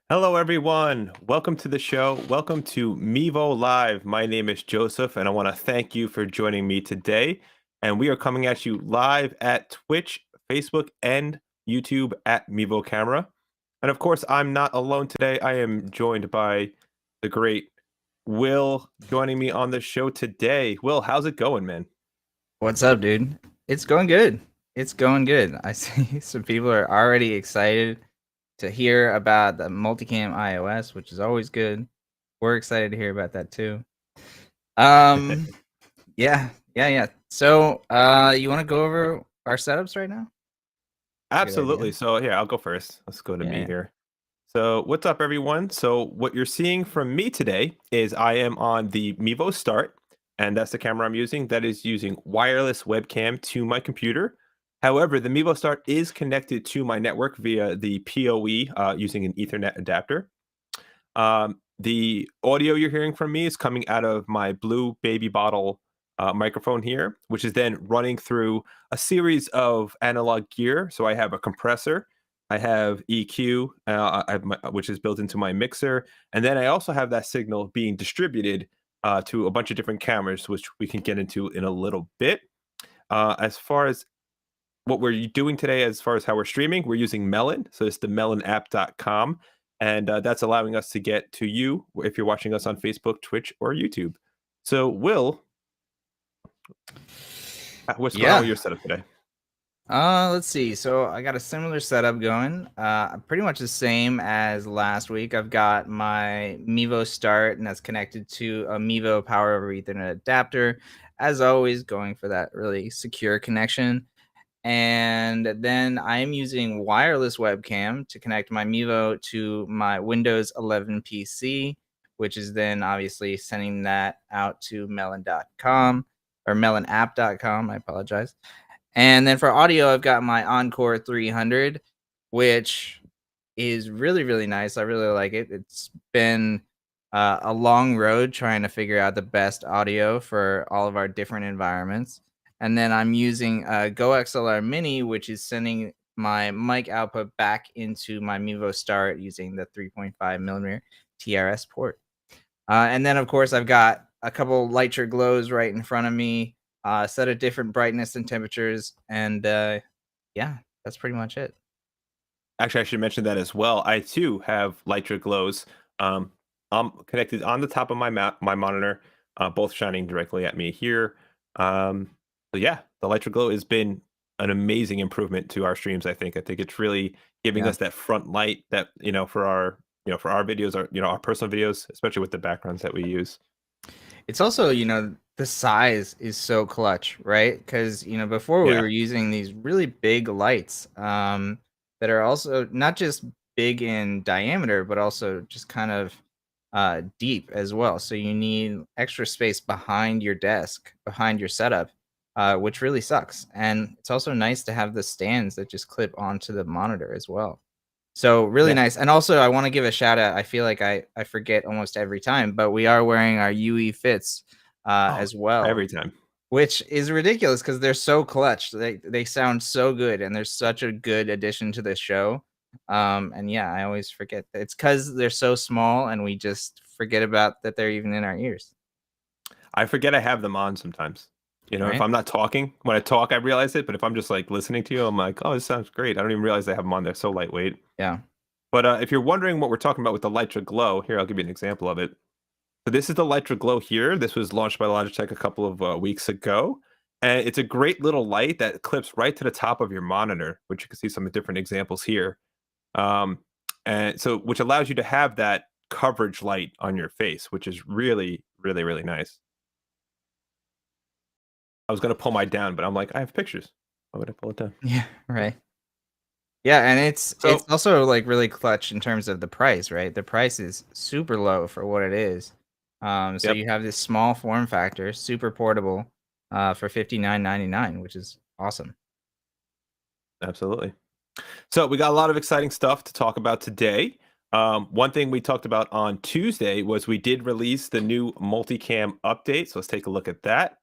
Hello, everyone. Welcome to the show. Welcome to Mevo Live. My name is Joseph, and I want to thank you for joining me today. And we are coming at you live at Twitch, Facebook, and YouTube at Mevo Camera. And of course, I'm not alone today. I am joined by the great Will joining me on the show today. Will, how's it going, man? What's up, dude? It's going good. It's going good. I see some people are already excited to hear about the multicam iOS, which is always good. We're excited to hear about that too. Um, yeah. So, you want to go over our setups right now? It's a good Absolutely. idea. So, here, I'll go first. Let's go to me Yeah. here. So, what's up, everyone? So, what you're seeing from me today is I am on the Mevo Start, and that's the camera I'm using. That is using wireless webcam to my computer. However, the Mevo Start is connected to my network via the PoE using an Ethernet adapter. The audio you're hearing from me is coming out of my blue baby bottle microphone here, which is then running through a series of analog gear. So I have a compressor, I have EQ, which is built into my mixer, and then I also have that signal being distributed to a bunch of different cameras, which we can get into in a little bit. As far as what we're doing today, as far as how we're streaming, we're using Melon. So it's the melonapp.com. And that's allowing us to get to you if you're watching us on Facebook, Twitch, or YouTube. So, Will, what's going on with Yeah. your setup today? Let's see. So I got a similar setup going. Pretty much the same as last week. I've got my Mevo Start, and that's connected to a Mevo Power over Ethernet adapter. As always, going for that really secure connection. And then I am using wireless webcam to connect my Mevo to my Windows 11 PC, which is then obviously sending that out to melon.com or melonapp.com. I apologize. And then for audio, I've got my Encore 300, which is really, really nice. I really like it. It's been a long road trying to figure out the best audio for all of our different environments. And then I'm using Go XLR Mini, which is sending my mic output back into my Mevo Start using the 3.5 millimeter TRS port. And then, of course, I've got a couple lighter glows right in front of me, set of different brightness and temperatures. And yeah, that's pretty much it. Actually, I should mention that as well. I too have Lytra glows. Um, I'm connected on the top of my monitor, both shining directly at me here. So yeah, the Lytra glow has been an amazing improvement to our streams. I think it's really giving Yeah. us that front light that for our for our videos, our personal videos, especially with the backgrounds that we use. It's also, the size is so clutch, right? Because, before we Yeah, were using these really big lights that are also not just big in diameter, but also just kind of deep as well. So you need extra space behind your desk, behind your setup, which really sucks. And it's also nice to have the stands that just clip onto the monitor as well. So really yeah. nice. And also I want to give a shout out. I feel like I forget almost every time, but we are wearing our UE fits Oh, as well, every time. which is ridiculous because they're so clutch. They sound so good and they're such a good addition to the show. And yeah, I always forget. It's because they're so small and we just forget about that they're even in our ears. I forget I have them on sometimes. If Right? I'm not talking, when I talk, I realize it. But if I'm just like listening to you, I'm like, oh, this sounds great. I don't even realize I have them on. They're so lightweight. Yeah. But if you're wondering what we're talking about with the Lytra Glow, here, I'll give you an example of it. So this is the Lytra Glow here. This was launched by Logitech a couple of weeks ago. And it's a great little light that clips right to the top of your monitor, which you can see some different examples here. Um, and so, which allows you to have that coverage light on your face, which is really, really, really nice. I was gonna pull my down, but I'm like, I have pictures. Why would I pull it down? Yeah. Right. Yeah, and it's So, also like really clutch in terms of the price, right? The price is super low for what it is. So yep, you have this small form factor, super portable, for $59.99, which is awesome. absolutely. So we got a lot of exciting stuff to talk about today. One thing we talked about on Tuesday was we did release the new multicam update. So let's take a look at that.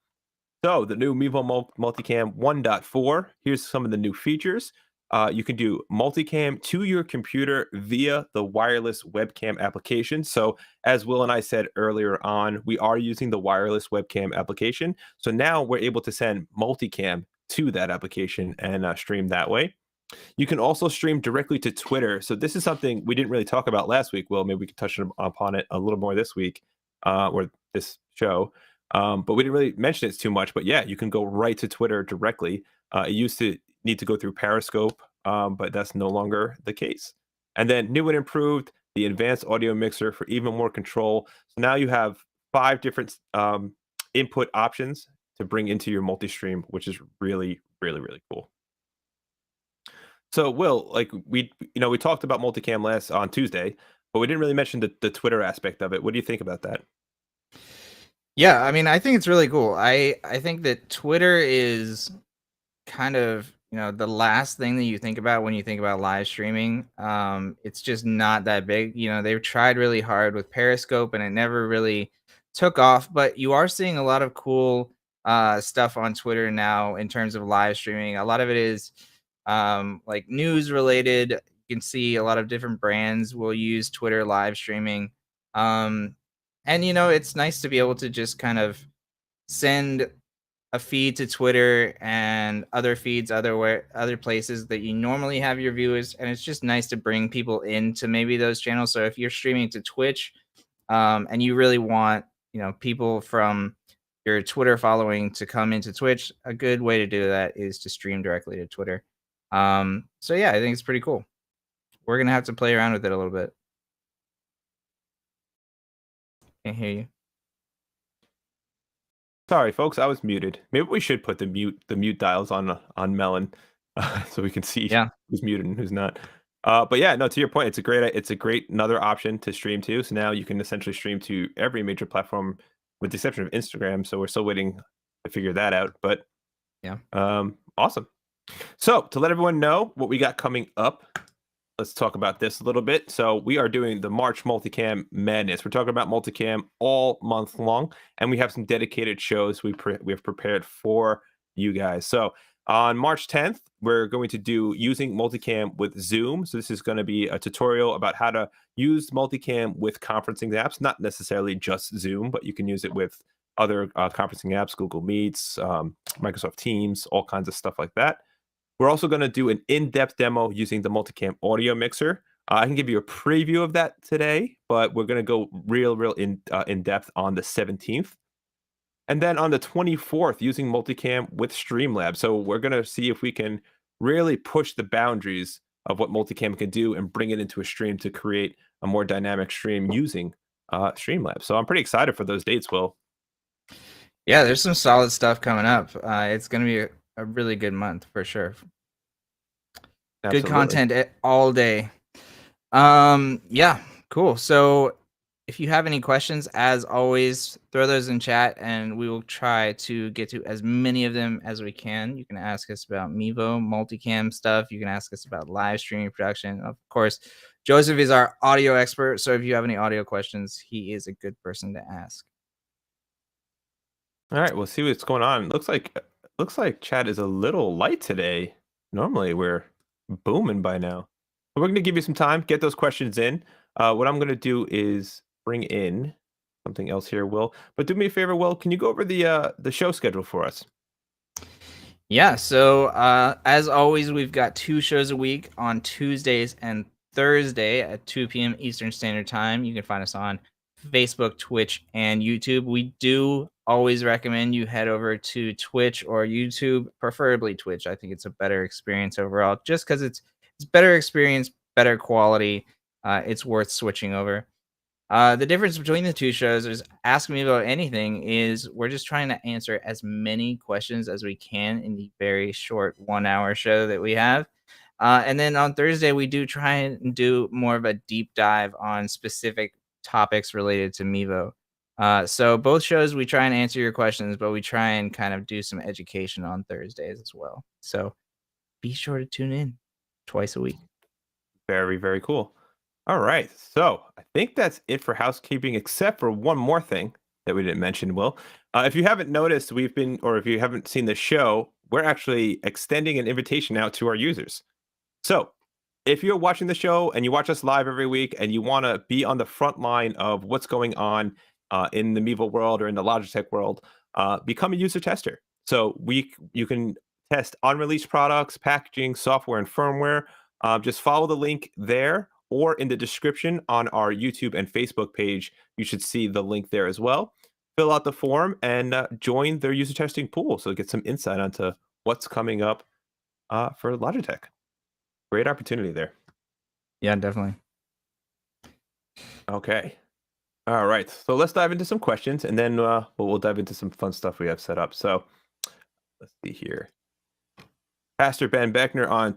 So the new Mevo Multicam 1.4. Here's some of the new features. You can do multicam to your computer via the wireless webcam application. So, as Will and I said earlier on, we are using the wireless webcam application. So now we're able to send multicam to that application and stream that way. You can also stream directly to Twitter. So this is something we didn't really talk about last week. Well, maybe we could touch upon it a little more this week or this show. But we didn't really mention it too much. But yeah, you can go right to Twitter directly. It used to need to go through Periscope, but that's no longer the case. And then new and improved, the advanced audio mixer for even more control. So now you have 5 different input options to bring into your multi-stream, which is really, really, really cool. So, Will, like we talked about multicam last on Tuesday, but we didn't really mention the Twitter aspect of it. What do you think about that? Yeah, I mean, I think it's really cool. I think that Twitter is kind of, the last thing that you think about when you think about live streaming. It's just not that big. They've tried really hard with Periscope and it never really took off, but you are seeing a lot of cool stuff on Twitter now in terms of live streaming. A lot of it is like news related. You can see a lot of different brands will use Twitter live streaming. Um, and it's nice to be able to just kind of send a feed to Twitter and other feeds other places that you normally have your viewers, and it's just nice to bring people into maybe those channels. So if you're streaming to Twitch, and you really want people from your Twitter following to come into Twitch, a good way to do that is to stream directly to Twitter. So yeah, I think it's pretty cool. We're gonna have to play around with it a little bit. Can't hear you. Sorry, folks, I was muted. Maybe we should put the mute dials on Melon so we can see Yeah. who's muted and who's not. But yeah, no, to your point, it's a great another option to stream to. So now you can essentially stream to every major platform with the exception of Instagram. So we're still waiting to figure that out. But Yeah. awesome. So to let everyone know what we got coming up, let's talk about this a little bit. So we are doing the March Multicam Madness. We're talking about multicam all month long, and we have some dedicated shows we have prepared for you guys. So on March 10th, we're going to do using multicam with Zoom. So this is going to be a tutorial about how to use multicam with conferencing apps, not necessarily just Zoom, but you can use it with other conferencing apps, Google Meets, Microsoft Teams, all kinds of stuff like that. We're also going to do an in-depth demo using the multicam audio mixer. I can give you a preview of that today, but we're going to go real in depth on the 17th. And then on the 24th, using multicam with Streamlabs. So we're going to see if we can really push the boundaries of what multicam can do and bring it into a stream to create a more dynamic stream using Streamlabs. So I'm pretty excited for those dates, Will. Yeah, there's some solid stuff coming up. It's going to be a really good month for sure. Absolutely. Good content all day. Yeah, cool. So if you have any questions, as always, throw those in chat and we will try to get to as many of them as we can. You can ask us about Mevo multicam stuff. You can ask us about live streaming production. Of course, Joseph is our audio expert. So if you have any audio questions, he is a good person to ask. All right, we'll see what's going on. Looks like chat is a little light today. Normally we're booming by now. But we're going to give you some time, get those questions in. What I'm going to do is bring in something else here, Will. But do me a favor, Will. Can you go over the show schedule for us? Yeah. So as always, we've got 2 shows a week on Tuesdays and Thursday at 2 p.m. Eastern Standard Time. You can find us on Facebook, Twitch, and YouTube. We do always recommend you head over to Twitch or YouTube, preferably Twitch. I think it's a better experience overall, just because it's better experience, better quality. It's worth switching over. The difference between the 2 shows is Ask Me About Anything is we're just trying to answer as many questions as we can in the very short 1-hour show that we have. And then on Thursday, we do try and do more of a deep dive on specific topics related to Mevo. So both shows, we try and answer your questions, but we try and kind of do some education on Thursdays as well. So be sure to tune in twice a week. Very, very cool. All right. So I think that's it for housekeeping, except for one more thing that we didn't mention, Will. If you haven't noticed, or if you haven't seen the show, we're actually extending an invitation out to our users. So, if you're watching the show and you watch us live every week and you want to be on the front line of what's going on in the Mevo world or in the Logitech world, become a user tester. So you can test unreleased products, packaging, software, and firmware. Just follow the link there or in the description on our YouTube and Facebook page. You should see the link there as well. Fill out the form and join their user testing pool so get some insight onto what's coming up for Logitech. Great opportunity there. Yeah, definitely. Okay. All right. So let's dive into some questions and then we'll dive into some fun stuff we have set up. So let's see here. Pastor Ben Beckner on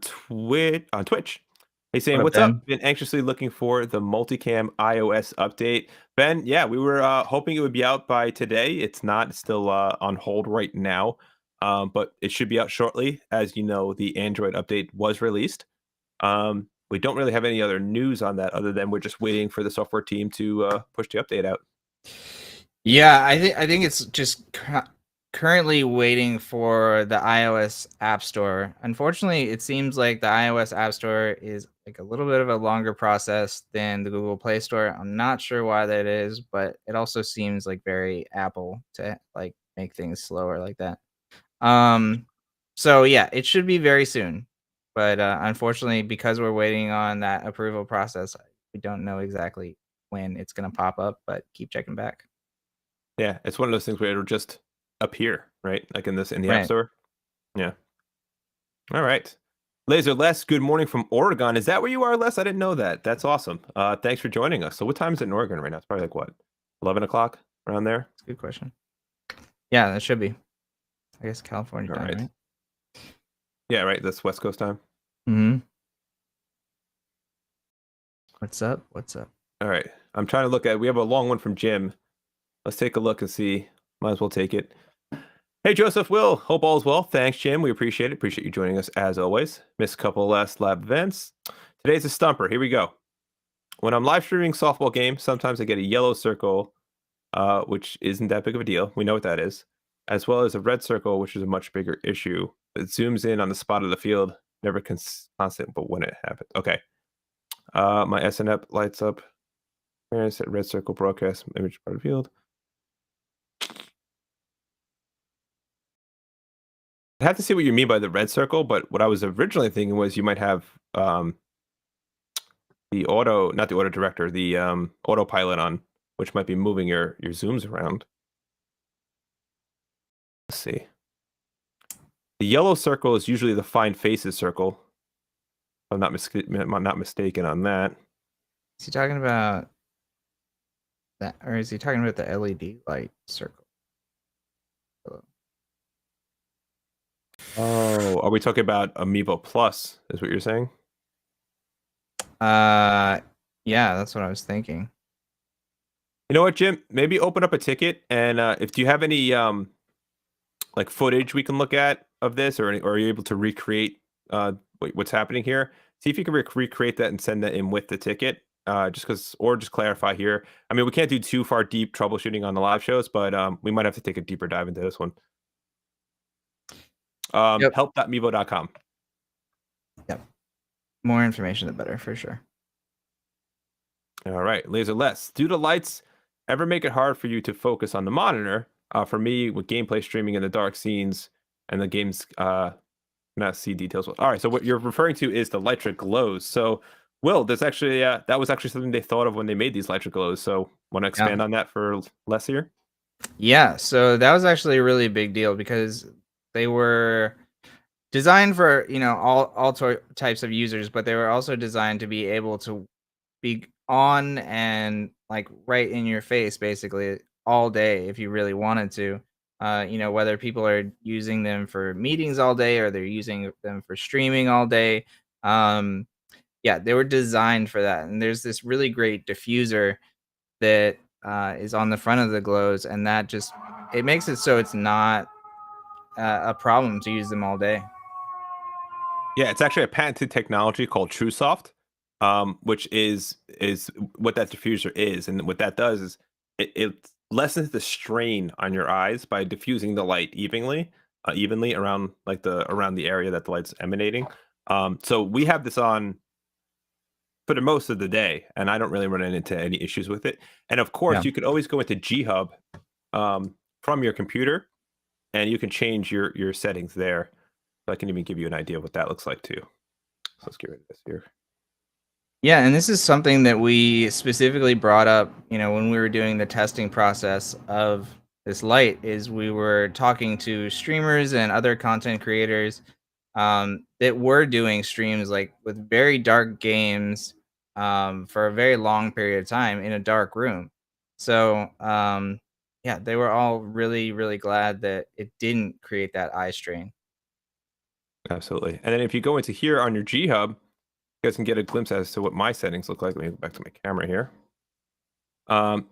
Twitch. He's saying, What up, "What's up? Ben? Been anxiously looking for the Multicam iOS update." Ben, yeah, we were hoping it would be out by today. It's not. It's still on hold right now, but it should be out shortly. As you know, the Android update was released. We don't really have any other news on that other than we're just waiting for the software team to push the update out. Yeah, I think it's just currently waiting for the iOS App Store. Unfortunately, it seems like the iOS App Store is like a little bit of a longer process than the Google Play Store. I'm not sure why that is, but it also seems like very Apple to like make things slower like that. Um, so yeah, it should be very soon. But unfortunately, because we're waiting on that approval process, we don't know exactly when it's going to pop up, but keep checking back. Yeah, it's one of those things where it'll just appear, right? Like in the App Right. Store. Yeah. All right. Laser Les, good morning from Oregon. Is that where you are, Les? I didn't know that. That's awesome. Thanks for joining us. So what time is it in Oregon right now? It's probably like what, 11 o'clock around there? That's a good question. Yeah, that should be. I guess California All time, right. right? Yeah, right. That's West Coast time. Mm-hmm. What's up? What's up? All right. I'm trying to look at, we have a long one from Jim. Let's take a look and see. Might as well take it. Hey, Joseph, Will. Hope all is well. Thanks, Jim. We appreciate it. Appreciate you joining us as always. Missed a couple of last lab events. Today's a stumper. Here we go. When I'm live streaming softball games, sometimes I get a yellow circle, which isn't that big of a deal. We know what that is, as well as a red circle, which is a much bigger issue. It zooms in on the spot of the field, never constant, but when it happens. Okay. My SNP lights up. Set red circle broadcast image part of the field. I have to see what you mean by the red circle, but what I was originally thinking was you might have the not the auto director, the autopilot on, which might be moving your zooms around. Let's see. The yellow circle is usually the find faces circle. If I'm not mistaken on that. Is he talking about that, or is he talking about the LED light circle? Oh, are we talking about a Mevo Plus? Is what you're saying? Yeah, that's what I was thinking. You know what, Jim? Maybe open up a ticket, and if do you have any like footage we can look at of this, or are you able to recreate what's happening here? See if you can recreate that and send that in with the ticket. Or just clarify here. I mean, we can't do too far deep troubleshooting on the live shows, but we might have to take a deeper dive into this one. Yep. Help.mevo.com. Yep. More information, the better, for sure. All right, Laser Less. Do the lights ever make it hard for you to focus on the monitor? For me, with gameplay streaming in the dark scenes and the game's not see details. All right, so what you're referring to is the Lytra glows. So, Will, there's actually that was actually something they thought of when they made these Lytra glows. So, want to expand on that for less here? Yeah, so that was actually a really big deal because they were designed for, all types of users, but they were also designed to be able to be on and like right in your face basically all day if you really wanted to. Whether people are using them for meetings all day or they're using them for streaming all day. Yeah, they were designed for that. And there's this really great diffuser that is on the front of the glows, and that just it makes it so it's not a problem to use them all day. Yeah, it's actually a patented technology called TrueSoft, which is what that diffuser is, and what that does is it lessens the strain on your eyes by diffusing the light evenly around the area that the light's emanating. So we have this on for the most of the day, and I don't really run into any issues with it. And of course, Yeah. you could always go into G Hub from your computer, and you can change your settings there. So I can even give you an idea of what that looks like too. So let's get rid of this here. Yeah, and this is something that we specifically brought up, when we were doing the testing process of this light is we were talking to streamers and other content creators that were doing streams like with very dark games for a very long period of time in a dark room. So, yeah, they were all really, really glad that it didn't create that eye strain. Absolutely. And then if you go into here on your G Hub, you guys can get a glimpse as to what my settings look like. Let me go back to my camera here.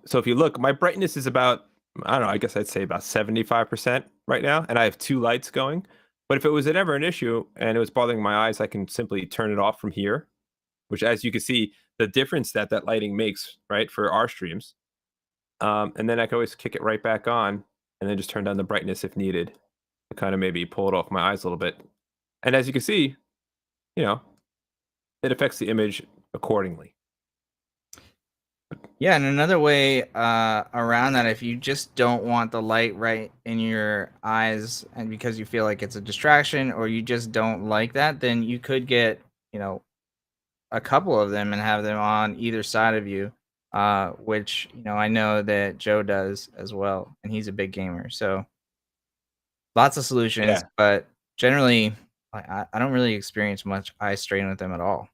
So if you look, my brightness is about, I don't know, I guess I'd say about 75% right now, and I have 2 lights going. But if it was ever an issue and it was bothering my eyes, I can simply turn it off from here, which, as you can see, the difference that that lighting makes, right, for our streams. And then I can always kick it right back on and then just turn down the brightness if needed to kind of maybe pull it off my eyes a little bit. And as you can see, you know, it affects the image accordingly. Yeah, and another way around that, if you just don't want the light right in your eyes, and because you feel like it's a distraction, or you just don't like that, then you could get, a couple of them and have them on either side of you, which I know that Joe does as well, and he's a big gamer. So lots of solutions, Yeah, but generally, I don't really experience much eye strain with them at all.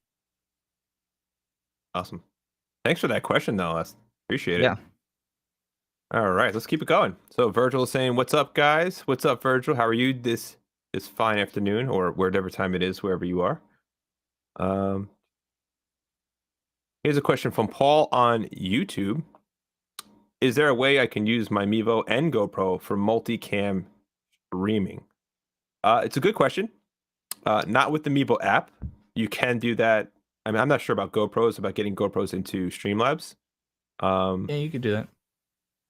awesome. Thanks for that question, though. I appreciate Yeah. it. All right, let's keep it going. So Virgil is saying, "What's up, guys? What's up, Virgil? How are you this fine afternoon, or whatever time it is, wherever you are?" Um, Here's a question from Paul on YouTube. Is there a way I can use my Mevo and GoPro for multicam streaming? It's a good question. Not with the Mevo app. You can do that. I mean, I'm not sure about GoPros, about getting GoPros into Streamlabs. Um, Yeah, you could do that.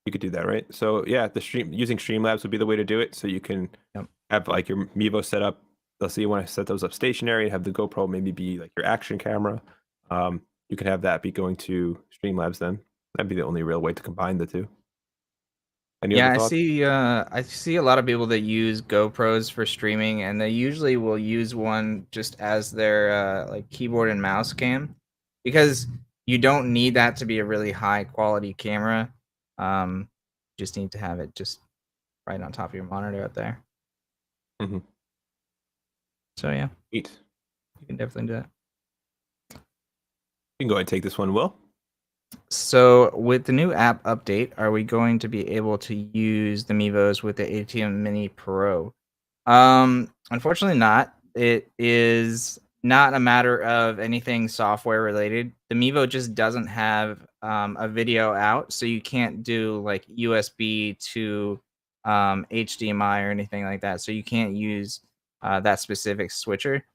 you could do that, right? So yeah, the stream using Streamlabs would be the way to do it. So you can Yep. have like your Mevo set up. Let's say you want to set those up stationary and have the GoPro maybe be like your action camera. You can have that be going to Streamlabs then. That'd be the only real way to combine the two. Any other Yeah, I thoughts? see. I see a lot of people that use GoPros for streaming, and they usually will use one just as their like keyboard and mouse cam, because you don't need that to be a really high quality camera. You just need to have it just right on top of your monitor up there. Mm-hmm. So yeah, Neat. you can definitely do that. You can go ahead and take this one, Will. So with the new app update, are we going to be able to use the Mevos with the ATM Mini Pro? Unfortunately not. It is not a matter of anything software related. The Mevo just doesn't have a video out, so you can't do like USB to HDMI or anything like that. So you can't use that specific switcher.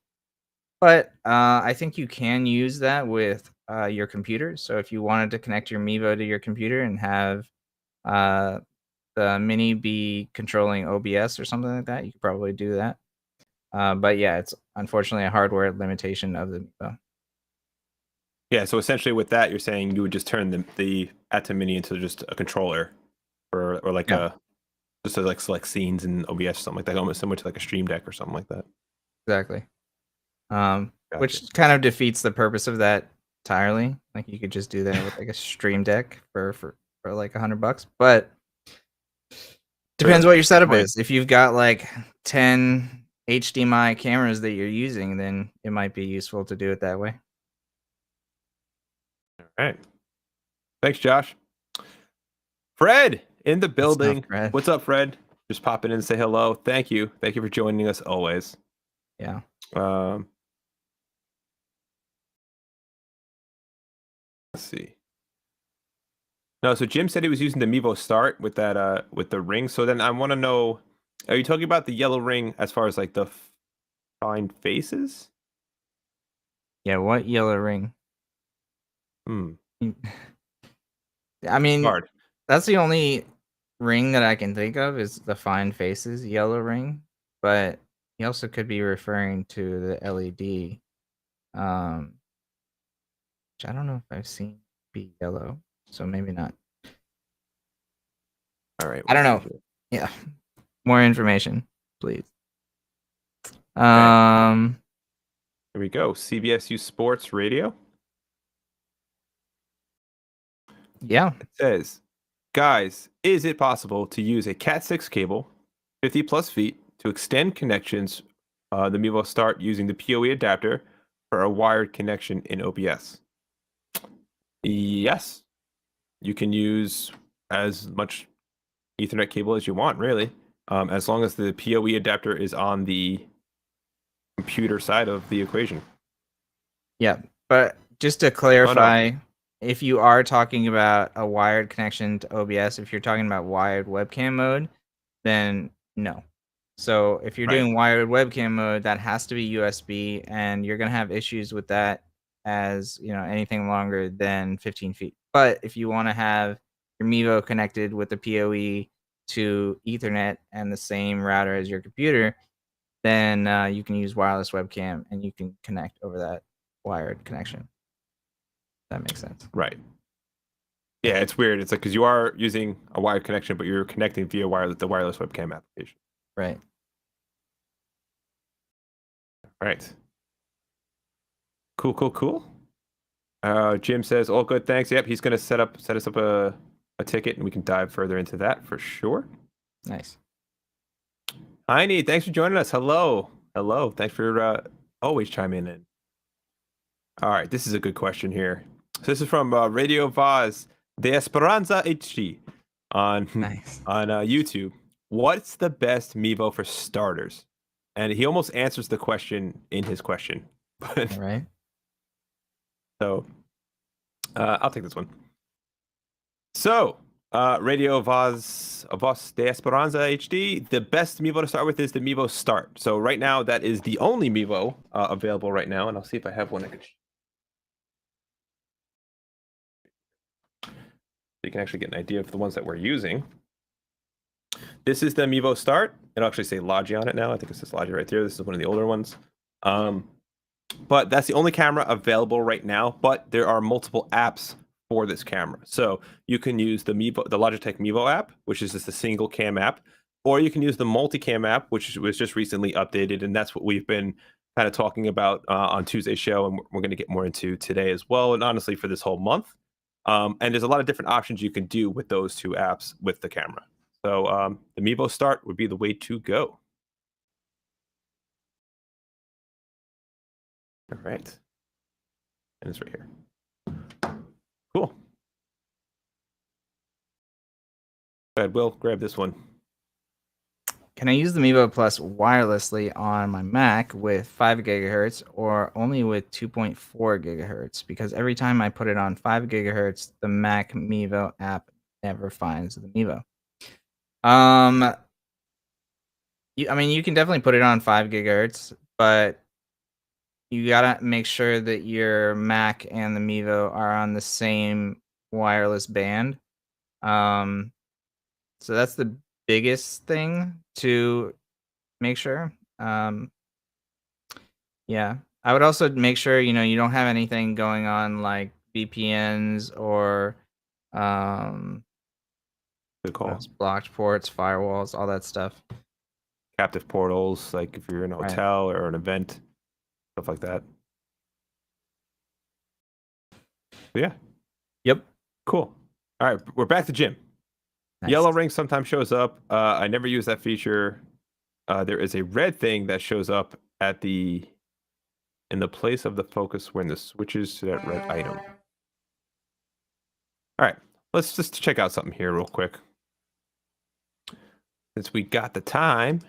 But I think you can use that with your computer. So if you wanted to connect your Mevo to your computer and have uh, the Mini be controlling OBS or something like that, you could probably do that. But yeah, it's unfortunately a hardware limitation of the Mevo. Yeah, so essentially with that, you're saying you would just turn the Atom Mini into just a controller or like Yeah, a just to like select scenes in OBS or something like that, almost similar to like a Stream Deck or something like that. exactly. Gotcha. Which kind of defeats the purpose of that entirely. Like you could just do that with like a Stream Deck for like $100, but True. depends what your Good setup point. is. If you've got like 10 HDMI cameras that you're using, then it might be useful to do it that way. All right. Thanks, Josh. Fred in the What's up, building. Fred? What's up, Fred? Just popping in and say hello. Thank you. Thank you for joining us always. Yeah. Um, let's see. No, so Jim said he was using the Mevo Start with that with the ring. So then I want to know, are you talking about the yellow ring as far as like the find faces? Yeah, what yellow ring? Hmm. I mean, Hard. that's the only ring that I can think of is the Find Faces yellow ring. But He also could be referring to the LED, which I don't know if I've seen be yellow, so maybe not. All right. I don't Let's see know. here. Yeah, more information, please. Okay. Here we go. CBSU Sports Radio. Yeah. It says, guys, is it possible to use a Cat 6 cable, 50 plus feet, to extend connections, the Mevo Start using the PoE adapter for a wired connection in OBS? Yes. You can use as much Ethernet cable as you want, really, as long as the PoE adapter is on the computer side of the equation. Yeah, but just to clarify, if you are talking about a wired connection to OBS, if you're talking about wired webcam mode, then no. So if you're Right. doing wired webcam mode, that has to be USB, and you're gonna have issues with that as anything longer than 15 feet. But if you want to have your Mevo connected with the PoE to Ethernet and the same router as your computer, then you can use wireless webcam and you can connect over that wired connection. That makes sense. Right. Yeah, it's weird. It's like because you are using a wired connection, but you're connecting via the wireless webcam application. Right. Right. Cool. Jim says, all good, thanks. Yep, he's gonna set us up a ticket, and we can dive further into that for sure. Nice. Heine, thanks for joining us. Hello. Thanks for always chiming in. All right, this is a good question here. So this is from Radio Vaz de Esperanza HD on Nice. on YouTube. What's the best Mevo for starters? And he almost answers the question in his question. All right. So I'll take this one. So Radio Voz de Esperanza HD, the best Mevo to start with is the Mevo Start. So right now, that is the only Mevo available right now. And I'll see if I have one that could. You can actually get an idea of the ones that we're using. This is the Mevo Start. It'll actually say Logi on it now. I think it says Logi right there. This is one of the older ones. But that's the only camera available right now. But there are multiple apps for this camera. So you can use the Logitech Mevo app, which is just a single cam app, or you can use the Multicam app, which was just recently updated, and that's what we've been kind of talking about on Tuesday's show, and we're going to get more into today as well, and honestly for this whole month. And there's a lot of different options you can do with those two apps with the camera. So the Mevo Start would be the way to go. All right. And it's right here. Cool. Go ahead, Will, grab this one. Can I use the Mevo Plus wirelessly on my Mac with 5 gigahertz or only with 2.4 gigahertz? Because every time I put it on 5 gigahertz, the Mac Mevo app never finds the Mevo. I mean, you can definitely put it on 5 gigahertz, but you gotta make sure that your Mac and the Mevo are on the same wireless band. So that's the biggest thing to make sure. Yeah, I would also make sure you don't have anything going on like VPNs or Good call. blocked ports, firewalls, all that stuff. Captive portals, like if you're in a hotel or an event, stuff like that. But yeah. Yep. Cool. All right, we're back to Jim. Nice. Yellow ring sometimes shows up. I never use that feature. There is a red thing that shows up in the place of the focus when the switches to that red item. All right, let's just check out something here real quick. Since we got the time,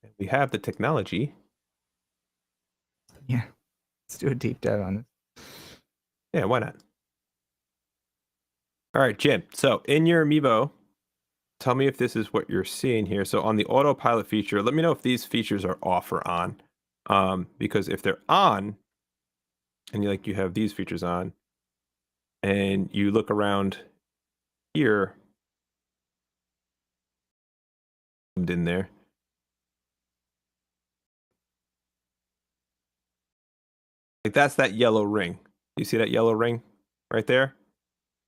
and we have the technology. Yeah, let's do a deep dive on this. Yeah, why not? All right, Jim. So in your Mevo, tell me if this is what you're seeing here. So on the autopilot feature, let me know if these features are off or on. Because if they're on, and you have these features on, and you look around here, in there, Like that's that yellow ring. You see that yellow ring right there?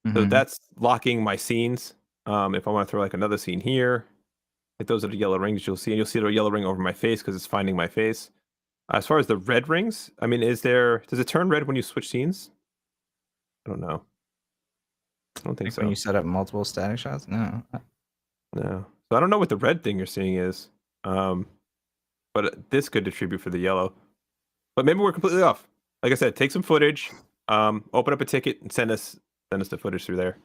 So Mm-hmm. that's locking my scenes. If I want to throw like another scene here, like those are the yellow rings you'll see, and you'll see the yellow ring over my face because it's finding my face. As far as the red rings, I mean, does it turn red when you switch scenes? I don't know. I don't think Like when you so. set up multiple static shots? No. No. So I don't know what the red thing you're seeing is. But this could attribute for the yellow. But maybe we're completely off. Like I said, take some footage, open up a ticket and send us the footage through there.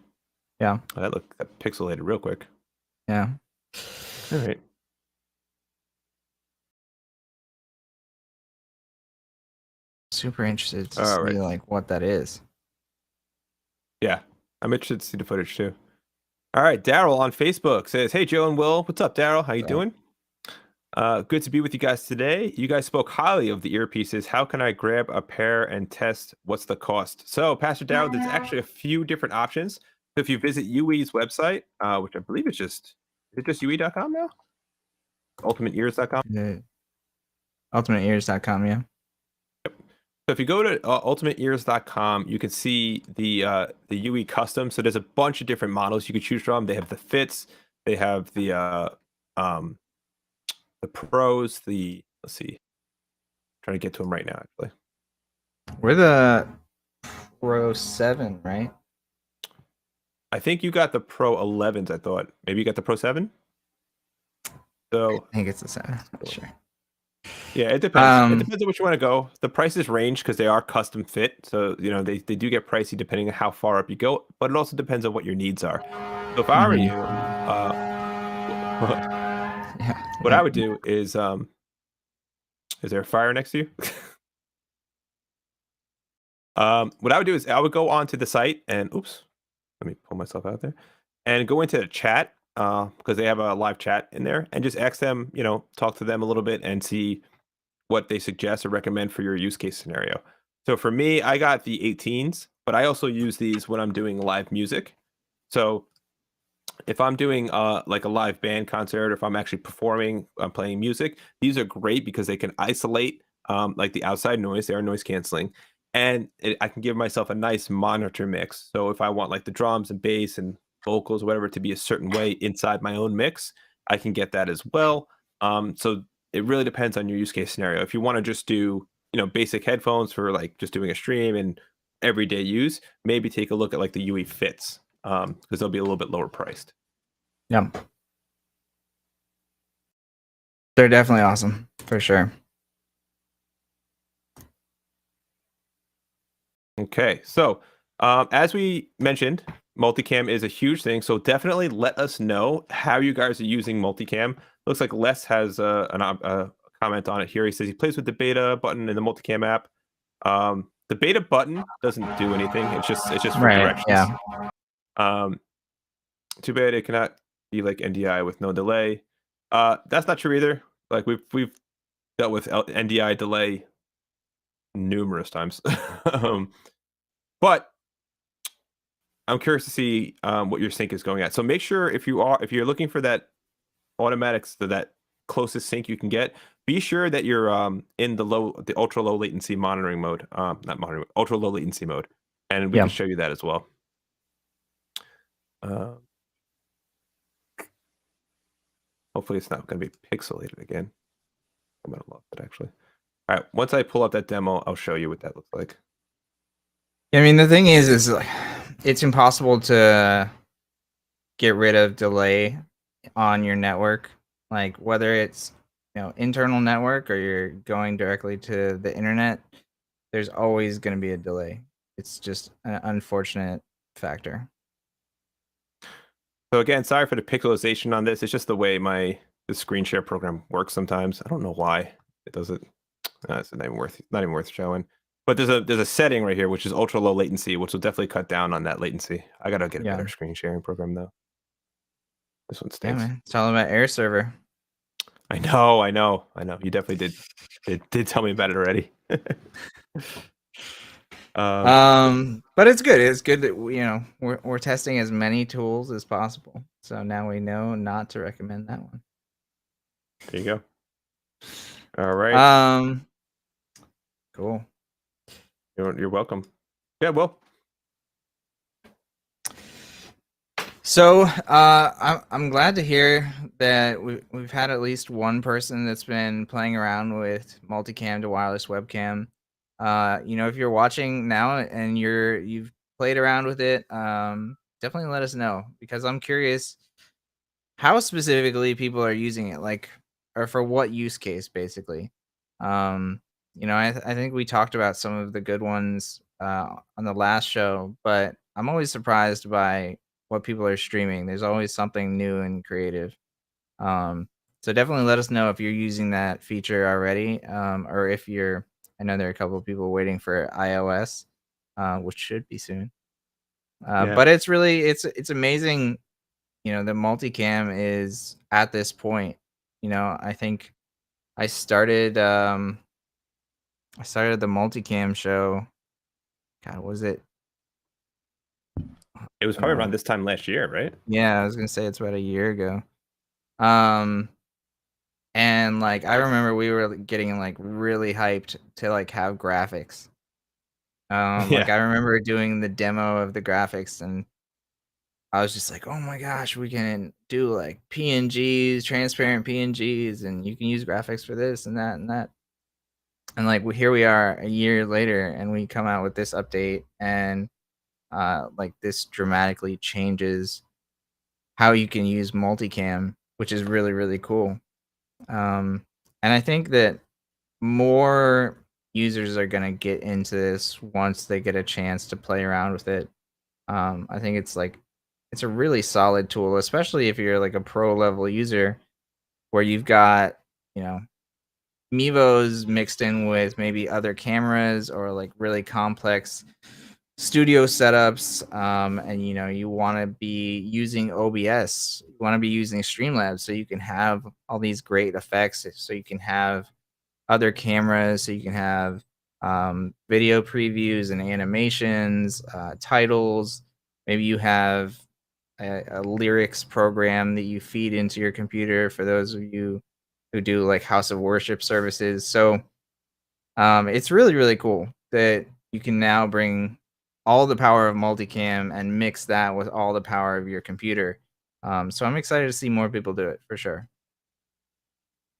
Yeah. Oh, that pixelated real quick. Yeah. All right. Super interested to All see right. like what that is. Yeah. I'm interested to see the footage too. All right, Daryl on Facebook says, "Hey Joe and Will, what's up, Daryl? How you doing? Good to be with you guys today. You guys spoke highly of the earpieces. How can I grab a pair and test? What's the cost?" So, Pastor Daryl, there's actually a few different options. So if you visit UE's website, which I believe is it just UE.com now? UltimateEars.com. Yeah. UltimateEars.com, yeah. So if you go to ultimateears.com, you can see the UE custom. So there's a bunch of different models you could choose from. They have the fits, they have the pros, let's see, trying to get to them right now actually. We're the Pro 7, right? I think you got the Pro 11s. I thought maybe you got the Pro 7. So I think it's the 7. Not sure. yeah, it depends. It depends on what you want to go. The prices range because they are custom fit. So they do get pricey depending on how far up you go. But it also depends on what your needs are. So if I were you, what I would do is there a fire next to you? What I would do is I would go onto the site and oops, let me pull myself out there and go into the chat because they have a live chat in there and just ask them, talk to them a little bit and see what they suggest or recommend for your use case scenario. So for me, I got the 18s, but I also use these when I'm doing live music. So if I'm doing like a live band concert, or if I'm actually performing, I'm playing music, these are great because they can isolate like the outside noise. They are noise canceling, and I can give myself a nice monitor mix. So if I want like the drums and bass and vocals, whatever, to be a certain way inside my own mix, I can get that as well. So it really depends on your use case scenario. If you want to just do basic headphones for like just doing a stream and everyday use, maybe take a look at like the UE Fits because they'll be a little bit lower priced. Yeah. They're definitely awesome, for sure. Okay, so as we mentioned, multicam is a huge thing. So definitely let us know how you guys are using multicam. Looks like Les has a comment on it here. He says he plays with the beta button in the multicam app. The beta button doesn't do anything. It's just for Right, directions. yeah. Too bad it cannot be like NDI with no delay. That's not true either. Like we've dealt with NDI delay numerous times. But I'm curious to see what your sync is going at. So make sure if you're looking for that automatic, so that closest sync you can get, be sure that you're in the ultra low latency monitoring mode, not monitoring, ultra low latency mode, and we can show you that as well. Hopefully it's not going to be pixelated again. I'm going to love it actually. All right, once I pull up that demo, I'll show you what that looks like. I mean, the thing is like, it's impossible to get rid of delay on your network, like whether it's internal network or you're going directly to the internet. There's always going to be a delay. It's just an unfortunate factor. So again, sorry for the pixelization on this. It's just the way the screen share program works sometimes. I don't know why it does it. It's not even worth showing. But there's a setting right here which is ultra low latency, which will definitely cut down on that latency. I gotta get a better screen sharing program though. This one stinks. Yeah, man. It's all about air server. I know. You definitely did tell me about it already. But it's good. It's good that we're testing as many tools as possible. So now we know not to recommend that one. There you go. All right. Cool. You're welcome. Yeah, well, So I'm glad to hear that we've had at least one person that's been playing around with multicam to wireless webcam. If you're watching now and you've played around with it, definitely let us know, because I'm curious how specifically people are using it, like, or for what use case, basically. Um, I think we talked about some of the good ones on the last show, but I'm always surprised by what people are streaming. There's always something new and creative. Um, so definitely let us know if you're using that feature already, or if you're. I know there are a couple of people waiting for iOS, which should be soon. yeah, But it's amazing, the multicam is at this point. I think I started I started the multicam show. God, was it? it was probably around this time last year, right? Yeah, I was gonna say it's about a year ago. Um, and like I remember we were getting like really hyped to like have graphics. Like Yeah, I remember doing the demo of the graphics, and I was just like, oh my gosh, we can do like PNGs, transparent PNGs, and you can use graphics for this and that and that. And like here we are a year later, and we come out with this update, and like this dramatically changes how you can use multicam, which is really really cool. And I think that more users are going to get into this once they get a chance to play around with it. I think it's a really solid tool, especially if you're like a pro level user where you've got, you know, Mevos mixed in with maybe other cameras or like really complex studio setups, and you want to be using OBS, you want to be using Streamlabs, so you can have all these great effects, so you can have other cameras, so you can have video previews and animations, titles. Maybe you have a lyrics program that you feed into your computer for those of you who do like house of worship services. So it's really, really cool that you can now bring all the power of multicam and mix that with all the power of your computer. So I'm excited to see more people do it for sure.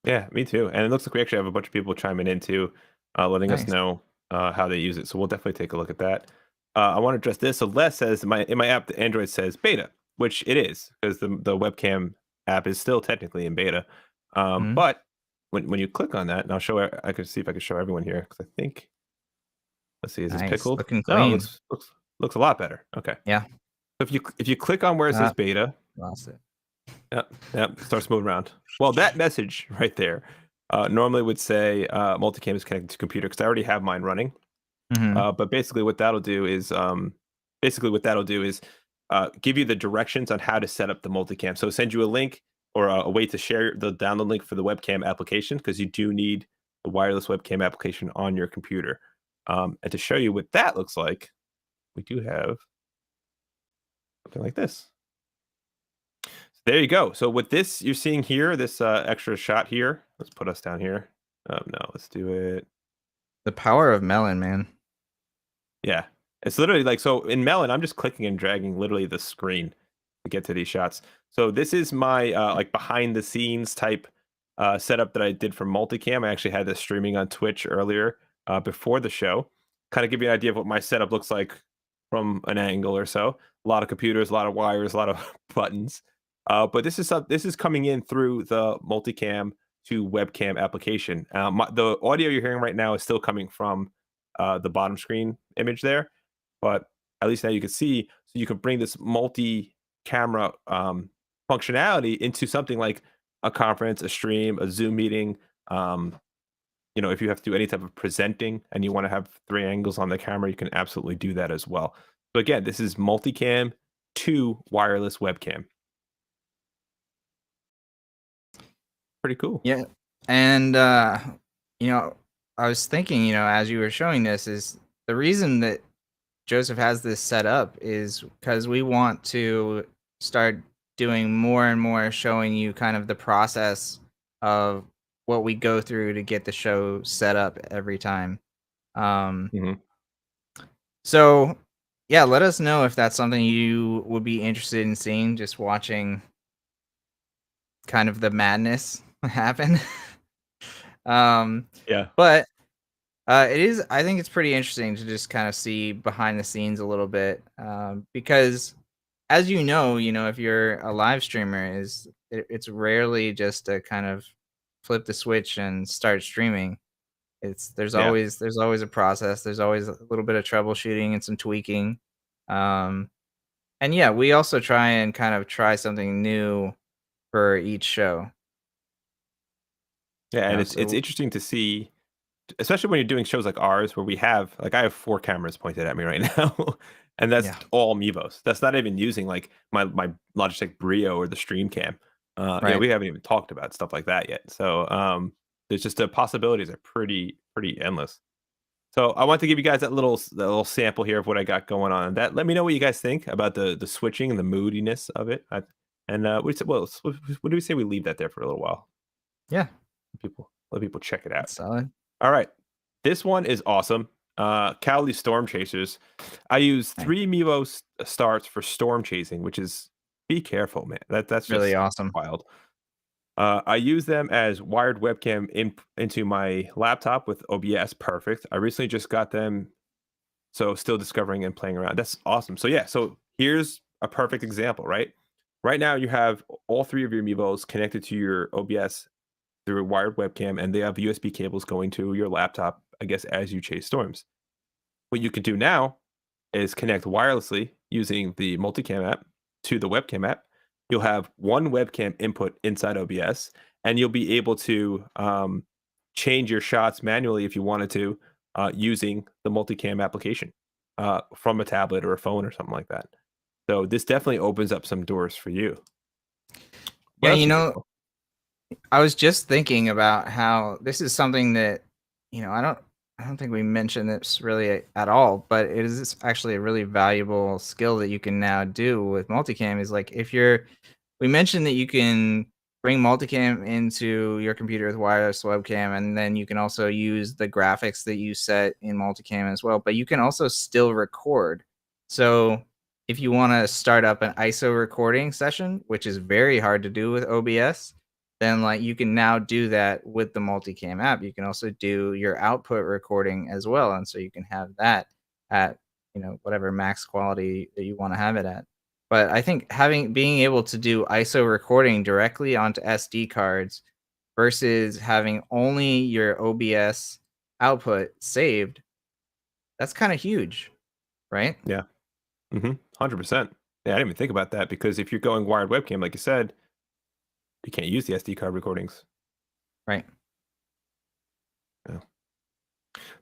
yeah, me too. And it looks like we actually have a bunch of people chiming in too, letting us Nice. know how they use it. So we'll definitely take a look at that. I want to address this. So Les says in my app, the Android says beta, which it is because the webcam app is still technically in beta. Mhm. But when you click on that, and I'll show. I can see if I can show everyone here because I think. Let's see, is this Nice. pickled? Looking No, it clean. looks a lot better. Okay. Yeah. So if you click on where it says Uh, beta, Lost it. yep, yep, starts moving around. Well, that message right there normally would say multicam is connected to computer because I already have mine running. Hmm. But basically what that'll do is give you the directions on how to set up the multicam. So send you a link or a way to share the download link for the webcam application because you do need the wireless webcam application on your computer. And to show you what that looks like, we do have something like this. So there you go. So with this you're seeing here, this extra shot here. Let's put us down here. No, let's do it. The power of melon, man. Yeah. It's literally like so in Melon, I'm just clicking and dragging literally the screen to get to these shots. So this is my like behind the scenes type setup that I did for multicam. I actually had this streaming on Twitch earlier before the show. Kind of give you an idea of what my setup looks like from an angle or so. A lot of computers, a lot of wires, a lot of buttons. But this is coming in through the multicam to webcam application. The audio you're hearing right now is still coming from the bottom screen image there, but at least now you can see. So you can bring this multi-camera functionality into something like a conference, a stream, a Zoom meeting. Um, if you have to do any type of presenting and you want to have three angles on the camera, you can absolutely do that as well. So again, this is multicam to wireless webcam. Pretty cool. Yeah. And you know, I was thinking, as you were showing this, is the reason that Joseph has this set up is because we want to start doing more and more, showing you kind of the process of what we go through to get the show set up every time. Um, Mhm. So, yeah, let us know if that's something you would be interested in seeing, just watching kind of the madness happen. um, Yeah. but it is. I think it's pretty interesting to just kind of see behind the scenes a little bit, because, as you know, if you're a live streamer, it's rarely just to kind of flip the switch and start streaming. It's Yeah. there's always a process. There's always a little bit of troubleshooting and some tweaking. Um, and yeah, we also try and kind of try something new for each show. Yeah, You and know, it's so interesting to see, especially when you're doing shows like ours where we have like I have 4 cameras pointed at me right now, and that's yeah, all Mevos. That's not even using like my Logitech Brio or the Stream Cam. right. We haven't even talked about stuff like that yet. So, there's just the possibilities are pretty endless. So I want to give you guys that little sample here of what I got going on. That let me know what you guys think about the switching and the moodiness of it. What do we say we leave that there for a little while? Yeah, Let people check it out. that's solid. All right. This one is awesome. Cowley Storm Chasers. I use Right. 3 Mevo starts for storm chasing, which is be careful, man. That's Really just awesome. wild. I use them as wired webcam into my laptop with OBS. Perfect. I recently just got them, so still discovering and playing around. That's awesome. So yeah, so here's a perfect example, right? Right now you have all 3 of your Mevos connected to your OBS through a wired webcam, and they have USB cables going to your laptop, I guess, as you chase storms. What you can do now is connect wirelessly using the Multicam app to the webcam app. You'll have one webcam input inside OBS, and you'll be able to change your shots manually if you wanted to, using the Multicam application, from a tablet or a phone or something like that. So this definitely opens up some doors for you. What Yeah, else you you got know, going? I was just thinking about how this is something that, I don't think we mentioned this really at all, but it is actually a really valuable skill that you can now do with multicam is like if you're we mentioned that you can bring multicam into your computer with wireless webcam, and then you can also use the graphics that you set in multicam as well, but you can also still record. So if you want to start up an ISO recording session, which is very hard to do with OBS, then like you can now do that with the multicam app. You can also do your output recording as well, and so you can have that at whatever max quality that you want to have it at. But I think being able to do ISO recording directly onto SD cards versus having only your OBS output saved, that's kind of huge, right? Yeah. 100%. Yeah, I didn't even think about that because if you're going wired webcam, like you said, you can't use the SD card recordings. Right. Yeah.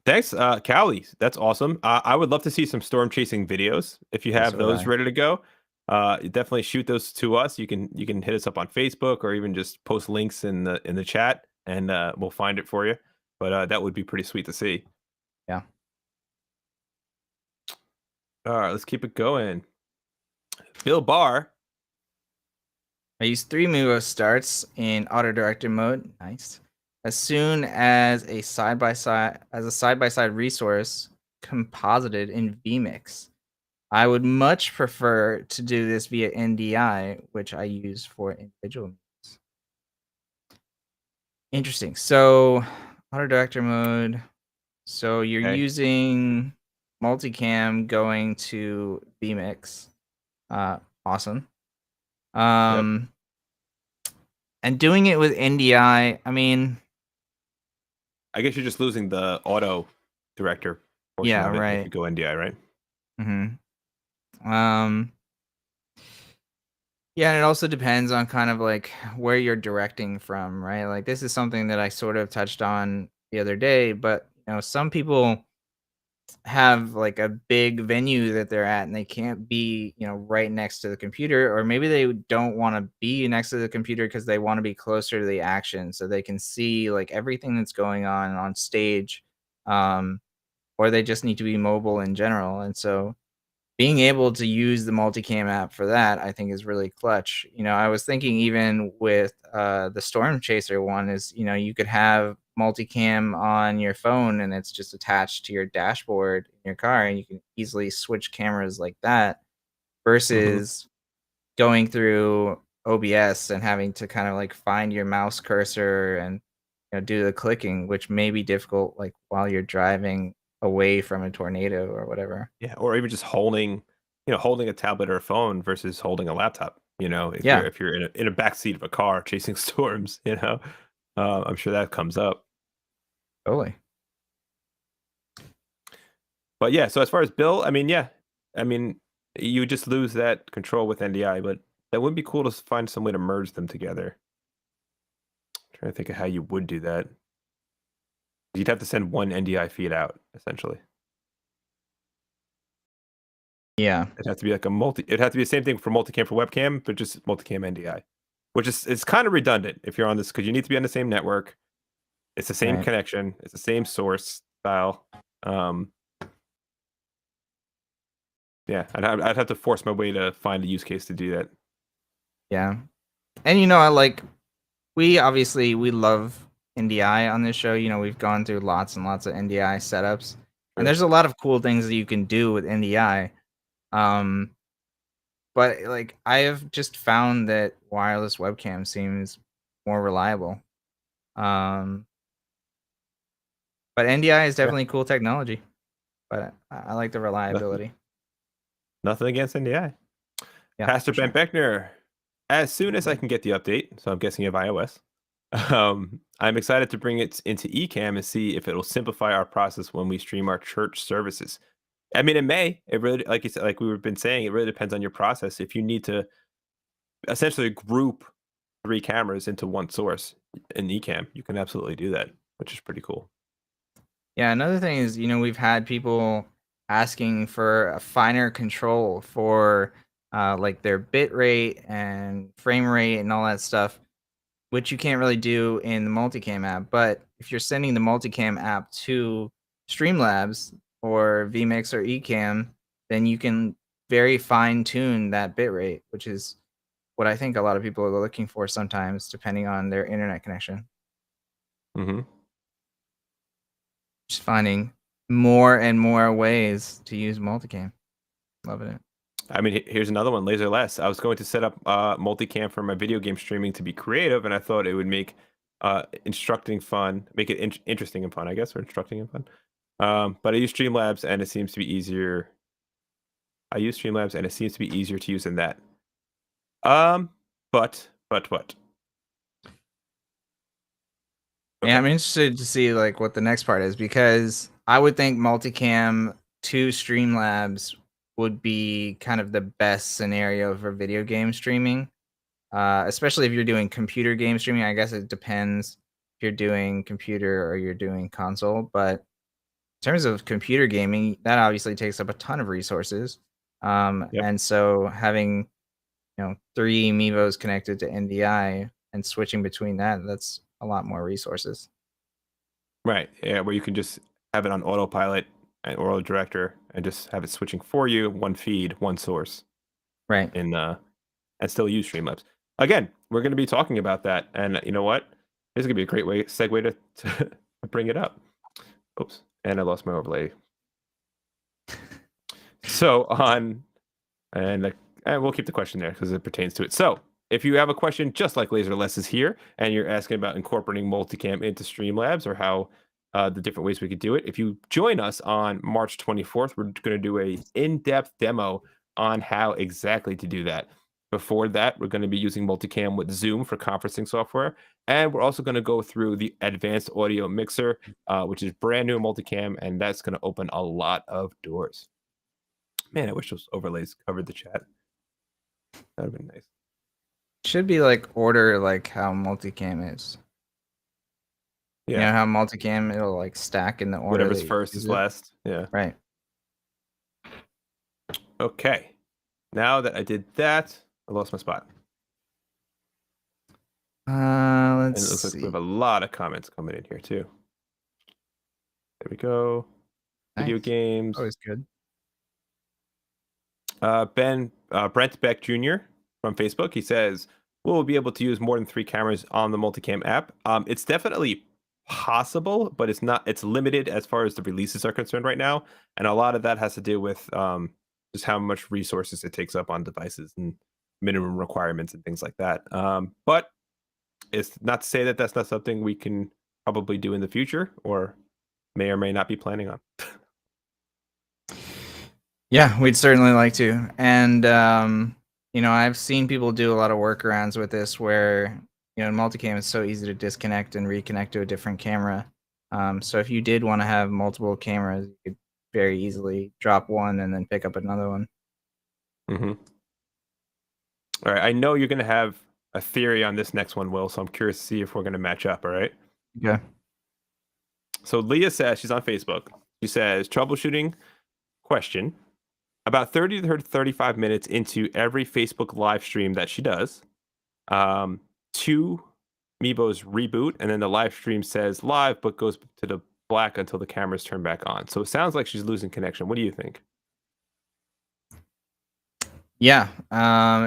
Thanks, Cowley. That's awesome. I would love to see some storm chasing videos. If you Yeah, have so would those I. ready to go, definitely shoot those to us. You can hit us up on Facebook or even just post links in the chat, and we'll find it for you. But that would be pretty sweet to see. Yeah. All right, let's keep it going. Bill Barr. I use 3 Mevo starts in auto director mode. Nice. As soon as a side-by-side resource composited in vMix. I would much prefer to do this via NDI, which I use for individual meetings. Interesting. So, auto director mode. So you're Okay. using multicam going to vMix. Awesome. Yep. Um, and doing it with NDI. I mean, I guess you're just losing the auto director portion yeah, of it if you right. go NDI, right? Um, Yeah, and it also depends on kind of like where you're directing from, right? Like this is something that I sort of touched on the other day, but some people have like a big venue that they're at and they can't be, right next to the computer, or maybe they don't want to be next to the computer because they want to be closer to the action so they can see like everything that's going on stage. Um, or they just need to be mobile in general. And so being able to use the multicam app for that, I think is really clutch. I was thinking even with the Storm Chaser one is, you could have multicam on your phone and it's just attached to your dashboard in your car, and you can easily switch cameras like that Hmm. versus going through OBS and having to kind of like find your mouse cursor and do the clicking, which may be difficult like while you're driving away from a tornado or whatever. Yeah, or even just holding a tablet or a phone versus holding a laptop. If Yeah, you're in a back seat of a car chasing storms, I'm sure that comes up. totally. But yeah, so as far as Bill, I mean, yeah, I mean, you just lose that control with NDI, but that would be cool to find some way to merge them together. Trying to think of how you would do that. You'd have to send one NDI feed out, essentially. Yeah, It'd have to be like it'd have to be the same thing for multicam for webcam, but just multicam NDI, which is it's kind of redundant if you're on this because you need to be on the same network. It's the same right. connection. It's the same source file. Um, yeah, I'd have to force my way to find a use case to do that. Yeah. And I like we love NDI on this show. We've gone through lots and lots of NDI setups. And True. there's a lot of cool things that you can do with NDI. Um but like I have just found that wireless webcam seems more reliable. Um but NDI is Yeah. definitely cool technology. But I like the Nothing, reliability. nothing against NDI. Yeah, Pastor for Ben sure. Beckner. As soon as I can get the update, so I'm guessing you have iOS. I'm excited to bring it into Ecamm and see if it'll simplify our process when we stream our church services. I mean, it may. It really, like you said, like we've been saying, it really depends on your process. If you need to essentially group 3 cameras into one source in Ecamm, you can absolutely do that, which is pretty cool. Yeah, another thing is, we've had people asking for a finer control for like their bit rate and frame rate and all that stuff, which you can't really do in the multicam app. But if you're sending the multicam app to Streamlabs or vMix or Ecamm, then you can very fine tune that bit rate, which is what I think a lot of people are looking for sometimes, depending on their internet connection. Hmm. Just finding more and more ways to use multicam. Loving it. I mean, here's another one, laser less. I was going to set up multicam for my video game streaming to be creative, and I thought it would make instructing fun, make it interesting and fun, I guess, or instructing and fun. But I use Streamlabs, and it seems to be easier. I use Streamlabs, and it seems to be easier to use than that. Um, but what? Yeah, Okay. I'm interested to see like what the next part is, because I would think multicam to Streamlabs would be kind of the best scenario for video game streaming. Especially if you're doing computer game streaming. I guess it depends if you're doing computer or you're doing console. But in terms of computer gaming, that obviously takes up a ton of resources. Yep. And so having 3 Mevos connected to NDI and switching between that's a lot more resources. Right. Yeah, where you can just have it on autopilot and auto director and just have it switching for you, one feed, one source, Right. in and still use Streamlabs. Again, we're going to be talking about that, and you know what? This is going to be a great segue to bring it up. Oops, and I lost my overlay. So and we'll keep the question there because it pertains to it. So if you have a question just like Laserless is here, and you're asking about incorporating multicam into Streamlabs or how the different ways we could do it, if you join us on March 24th, we're going to do a in-depth demo on how exactly to do that. Before that, we're going to be using multicam with Zoom for conferencing software, and we're also going to go through the advanced audio mixer, which is brand new multicam, and that's going to open a lot of doors. Man, I wish those overlays covered the chat. That would have been nice. Should be like order like how multicam is. You know Yeah. how multicam it'll like stack in the order Whatever's that you first use is it. last. Yeah. Right. Okay. Now that I did that, I lost my spot. Let's And it looks like we have see. a lot of comments coming in here too. There we go. Video Nice. games. Always good. Brent Beck Jr. from Facebook. He says, "We'll be able to use more than 3 cameras on the multicam app." It's definitely possible, but it's not. It's limited as far as the releases are concerned right now, and a lot of that has to do with just how much resources it takes up on devices and minimum requirements and things like that. But it's not to say that that's not something we can probably do in the future, or may or may not be planning on. Yeah, we'd certainly like to. And I've seen people do a lot of workarounds with this where, in multicam it's so easy to disconnect and reconnect to a different camera. So if you did want to have multiple cameras, you could very easily drop one and then pick up another one. Mm-hmm. All right, I know you're going to have a theory on this next one, Will. So I'm curious to see if we're going to match up. All right. Yeah. So Leah says she's on Facebook. She says troubleshooting question. About 30 to 35 minutes into every Facebook live stream that she does, two Mevos reboot, and then the live stream says live, but goes to the black until the cameras turn back on. So it sounds like she's losing connection. What do you think? Yeah.